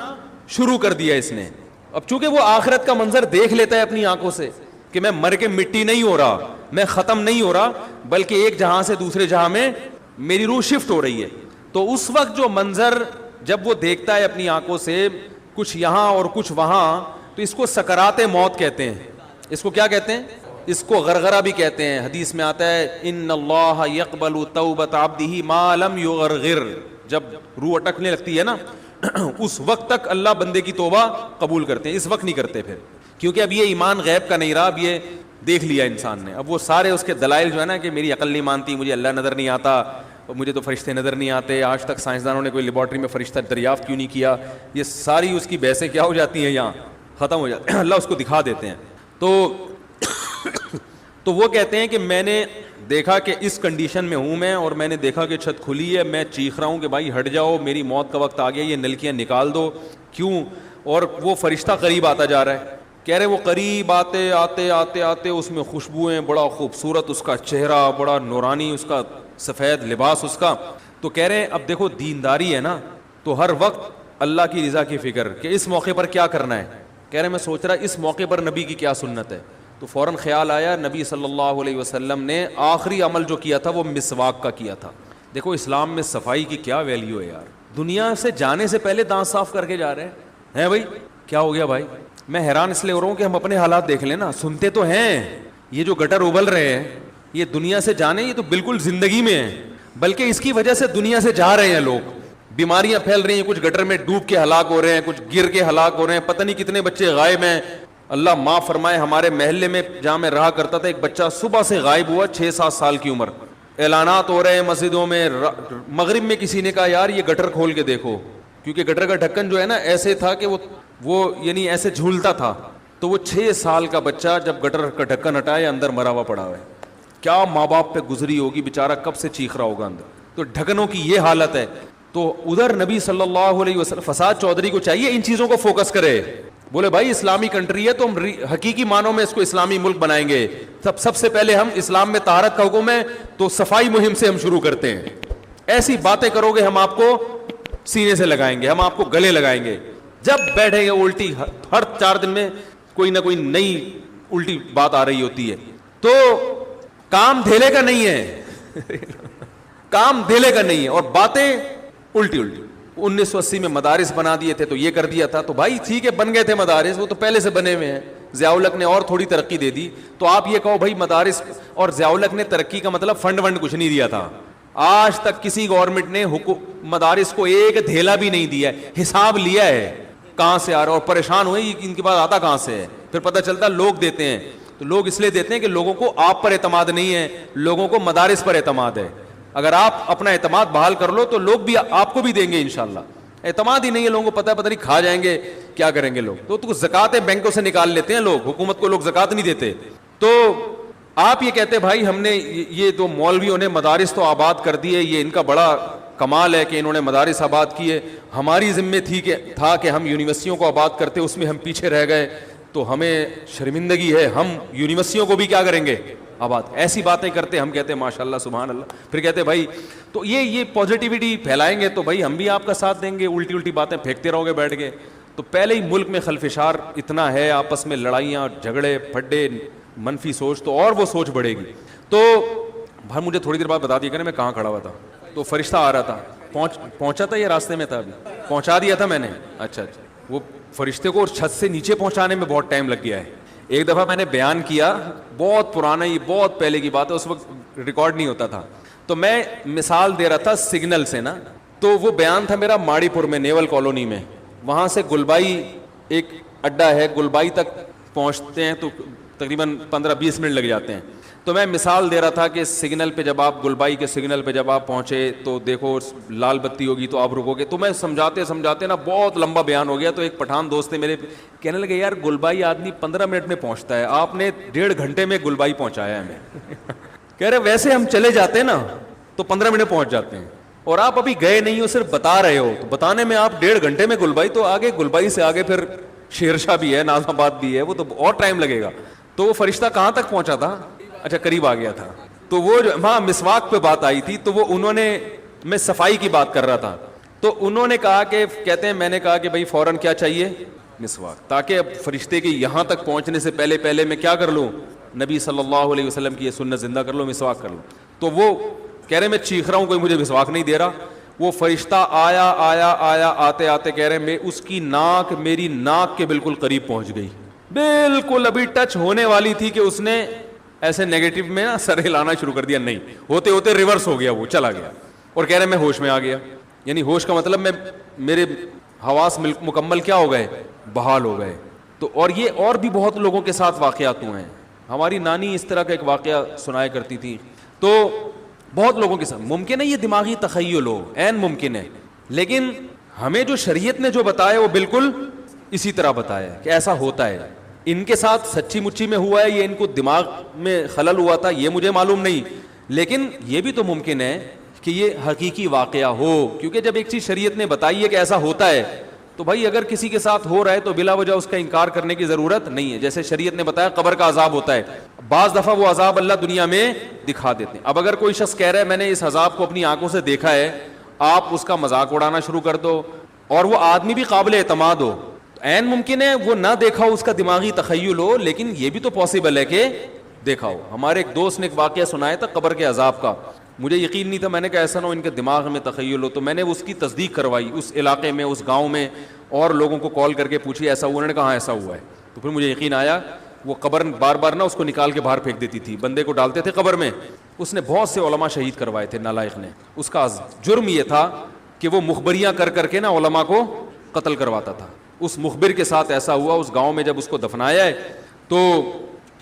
شروع کر دیا اس نے. اب چونکہ وہ آخرت کا منظر دیکھ لیتا ہے اپنی آنکھوں سے کہ میں مر کے مٹی نہیں ہو رہا, میں ختم نہیں ہو رہا, بلکہ ایک جہاں سے دوسرے جہاں میں میری روح شفٹ ہو رہی ہے. تو اس وقت جو منظر جب وہ دیکھتا ہے اپنی آنکھوں سے, کچھ یہاں اور کچھ وہاں, تو اس کو سکرات موت کہتے ہیں. اس کو کیا کہتے ہیں؟ اس کو غرغرہ بھی کہتے ہیں. حدیث میں آتا ہے ان اللہ یقبل توبۃ عبدہ ما لم یغرغر. جب روح اٹکنے لگتی ہے نا اس وقت تک اللہ بندے کی توبہ قبول کرتے ہیں, اس وقت نہیں کرتے پھر, کیونکہ اب یہ ایمان غیب کا نہیں رہا, اب یہ دیکھ لیا انسان نے. اب وہ سارے اس کے دلائل جو ہے نا کہ میری عقل نہیں مانتی, مجھے اللہ نظر نہیں آتا, اور مجھے تو فرشتے نظر نہیں آتے, آج تک سائنسدانوں نے کوئی لیبارٹری میں فرشتہ دریافت کیوں نہیں کیا, یہ ساری اس کی بحثیں کیا ہو جاتی ہیں, یہاں ختم ہو جاتی ہیں. اللہ اس کو دکھا دیتے ہیں. تو وہ کہتے ہیں کہ میں نے دیکھا کہ اس کنڈیشن میں ہوں میں, اور میں نے دیکھا کہ چھت کھلی ہے, میں چیخ رہا ہوں کہ بھائی ہٹ جاؤ, میری موت کا وقت آ گیا, یہ نلکیاں نکال دو. کیوں؟ اور وہ فرشتہ قریب آتا جا رہا ہے. کہہ رہے وہ قریب آتے آتے آتے آتے اس میں خوشبوئیں, بڑا خوبصورت اس کا چہرہ, بڑا نورانی اس کا سفید لباس اس کا. تو کہہ رہے ہیں اب دیکھو دینداری ہے نا, تو ہر وقت اللہ کی رضا کی فکر کہ اس موقع پر کیا کرنا ہے. کہہ رہے میں سوچ رہا اس موقع پر نبی کی کیا سنت ہے. تو فوراً خیال آیا نبی صلی اللہ علیہ وسلم نے آخری عمل جو کیا تھا وہ مسواک کا کیا تھا. دیکھو اسلام میں صفائی کی کیا ویلیو ہے یار. دنیا سے جانے سے پہلے دانت صاف کر کے جا رہے ہیں بھائی. کیا ہو گیا بھائی؟ میں حیران اس لیے ہو رہا ہوں کہ ہم اپنے حالات دیکھ لیں نا. سنتے تو ہیں یہ جو گٹر ابل رہے ہیں یہ دنیا سے جانے, یہ تو بالکل زندگی میں ہے, بلکہ اس کی وجہ سے دنیا سے جا رہے ہیں لوگ. بیماریاں پھیل رہی ہیں, کچھ گٹر میں ڈوب کے ہلاک ہو رہے ہیں, کچھ گر کے ہلاک ہو رہے ہیں, پتہ نہیں کتنے بچے غائب ہیں. اللہ معاف فرمائے, ہمارے محلے میں جہاں میں رہا کرتا تھا ایک بچہ صبح سے غائب ہوا, 6-7 سال کی عمر. اعلانات ہو رہے ہیں مسجدوں میں. مغرب میں کسی نے کہا یار یہ گٹر کھول کے دیکھو, کیونکہ گٹر کا ڈھکن جو ہے نا ایسے تھا کہ وہ یعنی ایسے جھولتا تھا. تو وہ 6 سال کا بچہ جب گٹر کا ڈھکن ہٹایا اندر مرا ہوا پڑا ہوا ہے. کیا ماں باپ پہ گزری ہوگی, بیچارہ کب سے چیخ رہا ہوگا اندر. تو ڈھکنوں کی یہ حالت ہے. تو ادھر نبی صلی اللہ علیہ وسلم, فساد چودھری کو چاہیے ان چیزوں کو فوکس کرے. بولے بھائی اسلامی کنٹری ہے تو ہم حقیقی معنوں میں اس کو اسلامی ملک بنائیں گے. سب سے پہلے ہم اسلام میں طہارت کا حکم ہے تو صفائی مہم سے ہم شروع کرتے ہیں. ایسی باتیں کرو گے ہم آپ کو سینے سے لگائیں گے, ہم آپ کو گلے لگائیں گے. جب بیٹھیں گے الٹی, ہر 4 دن میں کوئی نہ کوئی نئی الٹی بات آ رہی ہوتی ہے. تو کام دھیلے کا نہیں ہے کام دھیلے کا نہیں ہے, اور باتیں الٹی. 1980 میں مدارس بنا دیے تھے تو یہ کر دیا تھا. تو بھائی ٹھیک ہے بن گئے تھے مدارس, وہ تو پہلے سے بنے ہوئے ہیں. ضیاء الحق نے اور تھوڑی ترقی دے دی. تو آپ یہ کہو بھائی مدارس, اور ضیاء الحق نے ترقی کا مطلب فنڈ کچھ نہیں دیا تھا. آج تک کسی گورنمنٹ نے مدارس کو ایک دھیلا بھی نہیں دیا ہے. حساب لیا ہے کہاں سے آ رہا, اور پریشان ہوئے ان کے پاس آتا کہاں سے ہے. پھر پتہ چلتا لوگ دیتے ہیں. تو لوگ اس لیے دیتے ہیں کہ لوگوں کو آپ پر اعتماد نہیں ہے, لوگوں کو مدارس پر اعتماد ہے. اگر آپ اپنا اعتماد بحال کر لو تو لوگ بھی آپ کو بھی دیں گے انشاءاللہ. اعتماد ہی نہیں ہے لوگوں کو, پتہ نہیں کھا جائیں گے, کیا کریں گے لوگ. تو زکاتیں بینکوں سے نکال لیتے ہیں لوگ, حکومت کو لوگ زکات نہیں دیتے. تو آپ یہ کہتے بھائی ہم نے یہ تو مولویوں نے مدارس تو آباد کر دیے, یہ ان کا بڑا کمال ہے کہ انہوں نے مدارس آباد کیے. ہماری ذمہ تھا کہ ہم یونیورسٹیوں کو آباد کرتے, اس میں ہم پیچھے رہ گئے, تو ہمیں شرمندگی ہے, ہم یونیورسٹیوں کو بھی کیا کریں گے آباد. ایسی باتیں کرتے, ہم کہتے ہیں ماشاءاللہ سبحان اللہ. پھر کہتے بھائی تو یہ پازیٹیوٹی پھیلائیں گے تو بھائی ہم بھی آپ کا ساتھ دیں گے. الٹی باتیں پھینکتے رہو گے بیٹھ کے. تو پہلے ہی ملک میں خلفشار اتنا ہے, آپس میں لڑائیاں جھگڑے پھڈے, منفی سوچ, تو اور وہ سوچ بڑھے گی. تو بھائی مجھے تھوڑی دیر بعد بتا دیا کریں میں کہاں کھڑا ہوا تھا. تو فرشتہ آ رہا تھا, پہنچا تھا, یہ راستے میں تھا, ابھی پہنچا دیا تھا میں نے. اچھا وہ فرشتے کو چھت سے نیچے پہنچانے میں بہت ٹائم لگ گیا ہے. ایک دفعہ میں نے بیان کیا, بہت پرانا, یہ بہت پہلے کی بات ہے, اس وقت ریکارڈ نہیں ہوتا تھا. تو میں مثال دے رہا تھا سگنل سے نا. تو وہ بیان تھا میرا ماڑی پور میں, نیول کالونی میں. وہاں سے گلبائی ایک اڈا ہے, گلبائی تک پہنچتے ہیں تو تقریباً 15-20 منٹ لگ جاتے ہیں. تو میں مثال دے رہا تھا کہ سگنل پہ جب آپ گلبائی کے سگنل پہ جب آپ پہنچے تو دیکھو لال بتی ہوگی تو آپ رکو گے. تو میں سمجھاتے نا بہت لمبا بیان ہو گیا. تو ایک پٹھان دوست نے میرے کہنے لگے یار گلبائی آدمی 15 منٹ میں پہنچتا ہے, آپ نے 1.5 گھنٹے میں گلبائی پہنچایا ہے ہمیں. کہہ رہے ویسے ہم چلے جاتے ہیں نا تو 15 منٹ پہنچ جاتے ہیں, اور آپ ابھی گئے نہیں ہو, صرف بتا رہے ہو. تو بتانے میں آپ 1.5 گھنٹے میں گلبائی, تو آگے گلبائی سے آگے پھر شیرشاہ بھی ہے, ناظم آباد بھی ہے, وہ تو اور ٹائم لگے گا. تو وہ فرشتہ کہاں تک پہنچا تھا, اچھا قریب آ گیا تھا. تو وہ جو ہاں مسواک پہ بات آئی تھی, تو وہ انہوں نے, میں صفائی کی بات کر رہا تھا, تو انہوں نے کہا کہ کہتے ہیں میں نے کہا کہ بھائی فوراً کیا چاہیے, مسواک, تاکہ اب فرشتے کے یہاں تک پہنچنے سے پہلے میں کیا کر لوں, نبی صلی اللہ علیہ وسلم کی یہ سنت زندہ کر لوں, مسواک کر لوں. تو وہ کہہ رہے میں چیخ رہا ہوں, کوئی مجھے مسواک نہیں دے رہا. وہ فرشتہ آیا آتے کہہ رہے میں اس کی ناک میری ناک کے بالکل قریب پہنچ گئی, بالکل ابھی ٹچ ہونے والی تھی کہ اس نے ایسے نیگیٹو میں نا سر ہلانا شروع کر دیا, نہیں ہوتے ہوتے ریورس ہو گیا, وہ چلا گیا. اور کہہ رہے میں ہوش میں آ گیا. یعنی ہوش کا مطلب میرے حواس مکمل کیا ہو گئے, بحال ہو گئے. تو اور یہ اور بھی بہت لوگوں کے ساتھ واقعات ہوئے ہیں. ہماری نانی اس طرح کا ایک واقعہ سنایا کرتی تھی. تو بہت لوگوں کے ساتھ ممکن ہے یہ دماغی تخیل ہو, عین ممکن ہے, لیکن ہمیں جو شریعت نے جو بتایا وہ بالکل اسی طرح بتایا کہ ایسا ہوتا ہے. ان کے ساتھ سچی مچی میں ہوا ہے, یہ ان کو دماغ میں خلل ہوا تھا, یہ مجھے معلوم نہیں, لیکن یہ بھی تو ممکن ہے کہ یہ حقیقی واقعہ ہو. کیونکہ جب ایک چیز شریعت نے بتائی ہے کہ ایسا ہوتا ہے, تو بھائی اگر کسی کے ساتھ ہو رہا ہے تو بلا وجہ اس کا انکار کرنے کی ضرورت نہیں ہے. جیسے شریعت نے بتایا قبر کا عذاب ہوتا ہے, بعض دفعہ وہ عذاب اللہ دنیا میں دکھا دیتے ہیں. اب اگر کوئی شخص کہہ رہا ہے میں نے اس عذاب کو اپنی آنکھوں سے دیکھا ہے, آپ اس کا مذاق اڑانا شروع کر دو, اور وہ آدمی بھی قابل اعتماد ہو, عین ممکن ہے وہ نہ دیکھا ہو, اس کا دماغی تخیل ہو, لیکن یہ بھی تو پاسبل ہے کہ دیکھا ہو. ہمارے ایک دوست نے ایک واقعہ سنایا تھا قبر کے عذاب کا. مجھے یقین نہیں تھا، میں نے کہا ایسا نہ ہو ان کے دماغ میں تخیل ہو. تو میں نے اس کی تصدیق کروائی اس علاقے میں، اس گاؤں میں، اور لوگوں کو کال کر کے پوچھی ایسا ہوا؟ انہوں نے کہا ہاں ایسا ہوا ہے. تو پھر مجھے یقین آیا. وہ قبر بار بار نا اس کو نکال کے باہر پھینک دیتی تھی، بندے کو ڈالتے تھے قبر میں. اس نے بہت سے علماء شہید کروائے تھے نالائق نے. اس کا جرم یہ تھا کہ وہ مخبریاں کر کر کے نا علماء کو قتل کرواتا تھا. اس مخبر کے ساتھ ایسا ہوا اس گاؤں میں. جب اس کو دفنایا ہے تو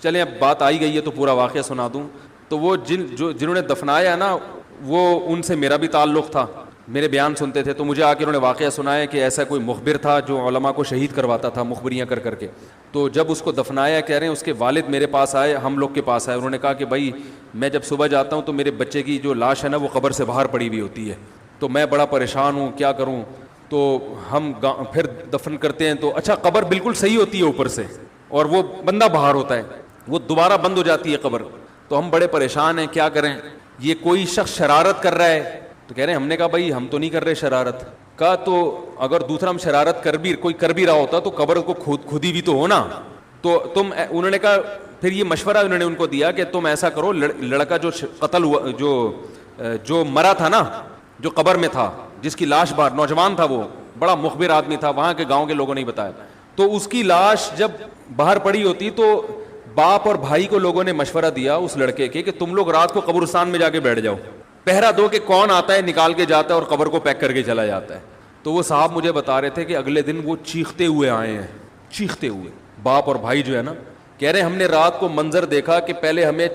چلیں اب بات آئی گئی ہے تو پورا واقعہ سنا دوں. تو وہ جنہوں نے دفنایا نا وہ ان سے میرا بھی تعلق تھا، میرے بیان سنتے تھے. تو مجھے آ کے انہوں نے واقعہ سنایا کہ ایسا کوئی مخبر تھا جو علماء کو شہید کرواتا تھا مخبریاں کر کر کے. تو جب اس کو دفنایا کہہ رہے ہیں اس کے والد میرے پاس آئے، ہم لوگ کے پاس آئے. انہوں نے کہا کہ بھائی میں جب صبح جاتا ہوں تو میرے بچے کی جو لاش ہے نا وہ قبر سے باہر پڑی ہوئی ہوتی ہے، تو میں بڑا پریشان ہوں کیا کروں. تو ہم پھر دفن کرتے ہیں تو اچھا قبر بالکل صحیح ہوتی ہے اوپر سے اور وہ بندہ باہر ہوتا ہے، وہ دوبارہ بند ہو جاتی ہے قبر. تو ہم بڑے پریشان ہیں کیا کریں. یہ کوئی شخص شرارت کر رہا ہے. تو کہہ رہے ہیں ہم نے کہا بھائی ہم تو نہیں کر رہے شرارت. کہا تو اگر دوسرا ہم شرارت کوئی کر بھی رہا ہوتا تو قبر کو کھودی بھی تو ہونا. تو تم انہوں نے کہا پھر یہ مشورہ انہوں نے ان کو دیا کہ تم ایسا کرو، لڑکا جو قتل ہوا جو مرا تھا نا، جو قبر میں تھا، جس کی لاش باہر، نوجوان تھا، وہ بڑا مخبر آدمی تھا، وہاں کے گاؤں کے لوگوں نے بتایا. تو اس کی لاش جب باہر پڑی ہوتی تو باپ اور بھائی کو لوگوں نے مشورہ دیا اس لڑکے کے کہ تم لوگ رات کو قبرستان میں جا کے بیٹھ جاؤ، پہرا دو کہ کون آتا ہے نکال کے جاتا ہے اور قبر کو پیک کر کے چلا جاتا ہے. تو وہ صاحب مجھے بتا رہے تھے کہ اگلے دن وہ چیختے ہوئے آئے ہیں، چیختے ہوئے باپ اور بھائی جو ہے نا. کہہ رہے ہم نے رات کو منظر دیکھا کہ پہلے ہمیں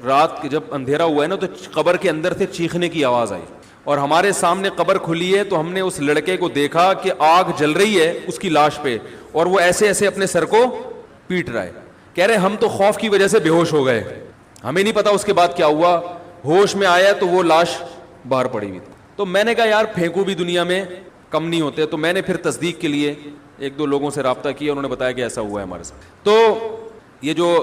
رات جب اندھیرا ہوا ہے نا تو قبر کے اندر سے چیخنے کی آواز آئی اور ہمارے سامنے قبر کھلی ہے تو ہم نے اس لڑکے کو دیکھا کہ آگ جل رہی ہے اس کی لاش پہ اور وہ ایسے ایسے اپنے سر کو پیٹ رہا ہے. کہہ رہے ہم تو خوف کی وجہ سے بے ہوش ہو گئے، ہمیں نہیں پتا اس کے بعد کیا ہوا. ہوش میں آیا تو وہ لاش باہر پڑی ہوئی تھی. تو میں نے کہا یار پھینکو بھی دنیا میں کم نہیں ہوتے. تو میں نے پھر تصدیق کے لیے ایک دو لوگوں سے رابطہ کیا، انہوں نے بتایا کہ ایسا ہوا ہے ہمارے ساتھ. تو یہ جو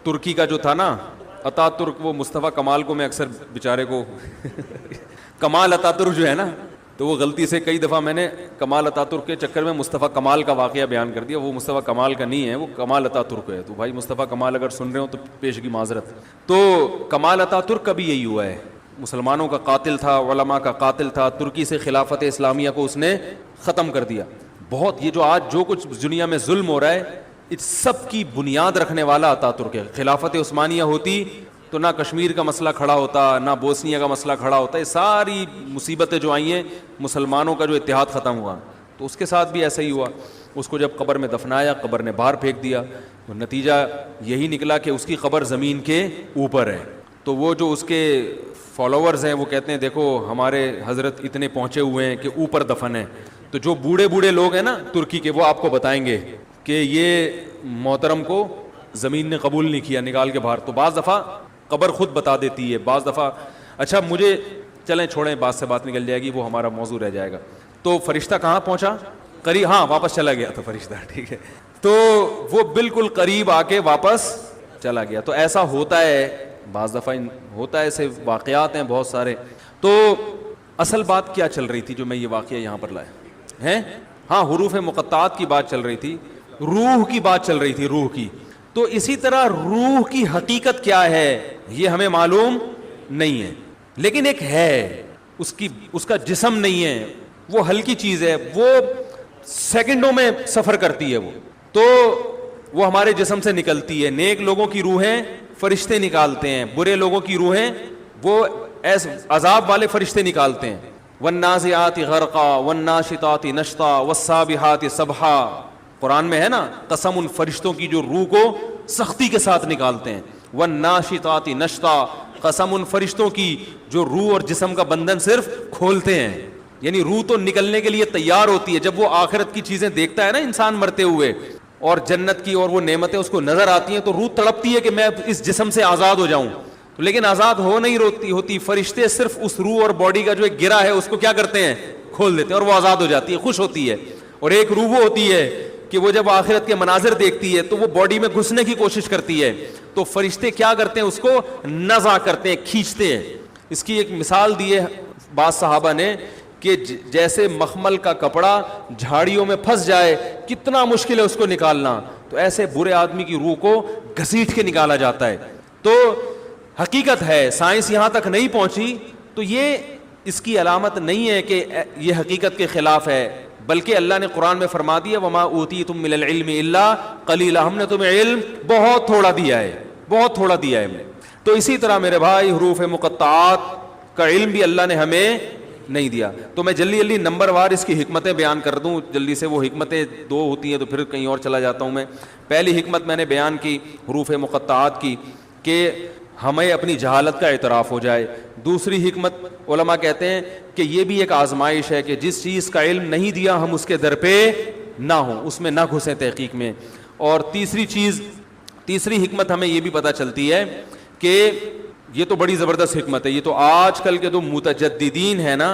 ترکی کا جو تھا نا اتا ترک، وہ مصطفیٰ کمال کو میں اکثر بیچارے کو کمال اتا ترک جو ہے نا، تو وہ غلطی سے کئی دفعہ میں نے کمال اتا ترک کے چکر میں مصطفیٰ کمال کا واقعہ بیان کر دیا. وہ مصطفیٰ کمال کا نہیں ہے، وہ کمال اتا ترک ہے. تو بھائی مصطفیٰ کمال اگر سن رہے ہو تو پیشگی معذرت. تو کمال اتا ترک کا بھی یہی ہوا ہے، مسلمانوں کا قاتل تھا، علماء کا قاتل تھا. ترکی سے خلافت اسلامیہ کو اس نے ختم کر دیا. بہت یہ جو آج جو کچھ دنیا میں ظلم ہو رہا ہے اس سب کی بنیاد رکھنے والا اتا ترک ہے. خلافت عثمانیہ ہوتی تو نہ کشمیر کا مسئلہ کھڑا ہوتا، نہ بوسنیا کا مسئلہ کھڑا ہوتا. یہ ساری مصیبتیں جو آئی ہیں مسلمانوں کا جو اتحاد ختم ہوا. تو اس کے ساتھ بھی ایسا ہی ہوا. اس کو جب قبر میں دفنایا قبر نے باہر پھینک دیا تو نتیجہ یہی نکلا کہ اس کی قبر زمین کے اوپر ہے. تو وہ جو اس کے فالوورز ہیں وہ کہتے ہیں دیکھو ہمارے حضرت اتنے پہنچے ہوئے ہیں کہ اوپر دفن ہے. تو جو بوڑھے بوڑھے لوگ ہیں نا ترکی کے وہ آپ کو بتائیں گے کہ یہ محترم کو زمین نے قبول نہیں کیا، نکال کے باہر. تو بعض دفعہ قبر خود بتا دیتی ہے، بعض دفعہ اچھا مجھے چلیں چھوڑیں، بات سے بات نکل جائے گی، وہ ہمارا موضوع رہ جائے گا. تو فرشتہ کہاں پہنچا؟ قریب، ہاں واپس چلا گیا تھا فرشتہ، ٹھیک ہے. تو وہ بالکل قریب آ کے واپس چلا گیا. تو ایسا ہوتا ہے بعض دفعہ، ہوتا ہے، ایسے واقعات ہیں بہت سارے. تو اصل بات کیا چل رہی تھی جو میں یہ واقعہ یہاں پر لائے ہیں؟ ہاں حروف مقطعات کی بات چل رہی تھی، روح کی بات چل رہی تھی، روح کی. تو اسی طرح روح کی حقیقت کیا ہے یہ ہمیں معلوم نہیں ہے، لیکن ایک ہے، اس کا جسم نہیں ہے، وہ ہلکی چیز ہے، وہ سیکنڈوں میں سفر کرتی ہے. تو وہ ہمارے جسم سے نکلتی ہے. نیک لوگوں کی روحیں فرشتے نکالتے ہیں، برے لوگوں کی روحیں وہ عذاب والے فرشتے نکالتے ہیں. والنازعات غرقا والناشطات نشطا والسابحات سبحا، قرآن میں ہے نا، قسم ان فرشتوں کی جو روح کو سختی کے ساتھ نکالتے ہیں. والناشطات نشطا، قسم ان فرشتوں کی جو روح اور جسم کا بندھن صرف کھولتے ہیں. یعنی روح تو نکلنے کے لیے تیار ہوتی ہے. جب وہ آخرت کی چیزیں دیکھتا ہے نا انسان مرتے ہوئے اور جنت کی اور وہ نعمتیں اس کو نظر آتی ہیں تو روح تڑپتی ہے کہ میں اس جسم سے آزاد ہو جاؤں. لیکن آزاد ہو نہیں ہوتی. فرشتے صرف اس روح اور باڈی کا جو ایک گرہ ہے اس کو کیا کرتے ہیں؟ کھول دیتے ہیں اور وہ آزاد ہو جاتی ہے، خوش ہوتی ہے. اور ایک روح وہ ہوتی ہے کہ وہ جب آخرت کے مناظر دیکھتی ہے تو وہ باڈی میں گھسنے کی کوشش کرتی ہے. تو فرشتے کیا کرتے ہیں؟ اس کو نزع کرتے ہیں، کھینچتے ہیں. اس کی ایک مثال دی ہے بعض صحابہ نے کہ جیسے مخمل کا کپڑا جھاڑیوں میں پھنس جائے کتنا مشکل ہے اس کو نکالنا، تو ایسے برے آدمی کی روح کو گھسیٹ کے نکالا جاتا ہے. تو حقیقت ہے، سائنس یہاں تک نہیں پہنچی تو یہ اس کی علامت نہیں ہے کہ یہ حقیقت کے خلاف ہے، بلکہ اللہ نے قرآن میں فرما دیا وما اوتیتم من العلم الا قلیلا، ہم نے تمہیں علم بہت تھوڑا دیا ہے، بہت تھوڑا دیا ہے ہم نے. تو اسی طرح میرے بھائی حروف مقطعات کا علم بھی اللہ نے ہمیں نہیں دیا. تو میں جلدی نمبر وار اس کی حکمتیں بیان کر دوں جلدی سے. وہ حکمتیں دو ہوتی ہیں تو پھر کہیں اور چلا جاتا ہوں میں. پہلی حکمت میں نے بیان کی حروف مقطعات کی کہ ہمیں اپنی جہالت کا اعتراف ہو جائے. دوسری حکمت علماء کہتے ہیں کہ یہ بھی ایک آزمائش ہے کہ جس چیز کا علم نہیں دیا ہم اس کے در پہ نہ ہوں، اس میں نہ گھسیں تحقیق میں. اور تیسری حکمت ہمیں یہ بھی پتہ چلتی ہے کہ یہ تو بڑی زبردست حکمت ہے، یہ تو آج کل کے جو متجددین ہیں نا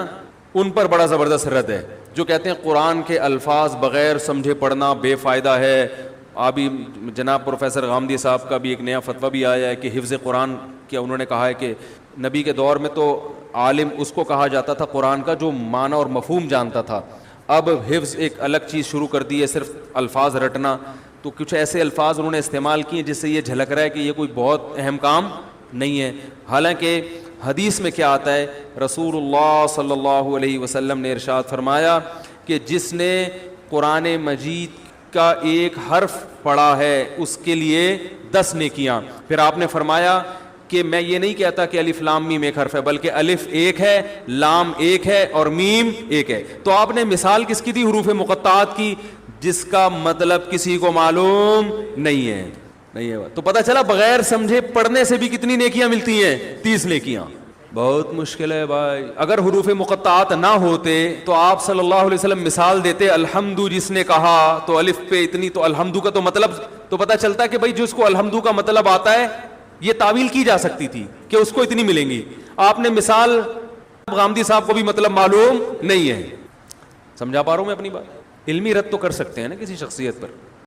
ان پر بڑا زبردست رد ہے، جو کہتے ہیں قرآن کے الفاظ بغیر سمجھے پڑھنا بے فائدہ ہے. ابھی جناب پروفیسر غامدی صاحب کا بھی ایک نیا فتویٰ بھی آیا ہے کہ حفظ قرآن کیا، انہوں نے کہا ہے کہ نبی کے دور میں تو عالم اس کو کہا جاتا تھا قرآن کا جو معنی اور مفہوم جانتا تھا، اب حفظ ایک الگ چیز شروع کر دی ہے، صرف الفاظ رٹنا. تو کچھ ایسے الفاظ انہوں نے استعمال کیے جس سے یہ جھلک رہا ہے کہ یہ کوئی بہت اہم کام نہیں ہے. حالانکہ حدیث میں کیا آتا ہے، رسول اللہ صلی اللہ علیہ وسلم نے ارشاد فرمایا کہ جس نے قرآن مجید کا ایک حرف پڑھا ہے اس کے لیے 10 نیکیاں. پھر آپ نے فرمایا کہ میں یہ نہیں کہتا کہ الف لام میم ایک حرف ہے، بلکہ الف ایک ہے، لام ایک ہے اور میم ایک ہے. تو آپ نے مثال کس کی دی؟ حروف مقطعات کی، جس کا مطلب کسی کو معلوم نہیں ہے. تو پتہ چلا بغیر سمجھے پڑھنے سے بھی کتنی نیکیاں ملتی ہیں؟ 30 نیکیاں. بہت مشکل ہے بھائی. اگر حروف مقطعات نہ ہوتے تو آپ صلی اللہ علیہ وسلم مثال دیتے الحمد جس نے کہا تو الف پہ اتنی، تو الحمد کا تو مطلب تو پتہ چلتا ہے کہ بھائی جس کو الحمد کا مطلب آتا ہے یہ تعویل کی جا سکتی تھی کہ اس کو اتنی ملیں گی. آپ نے مثال غامدی صاحب کو بھی مطلب معلوم نہیں ہے. سمجھا پا رہا ہوں میں اپنی بات؟ علمی رد تو کر سکتے ہیں نا کسی شخصیت پر.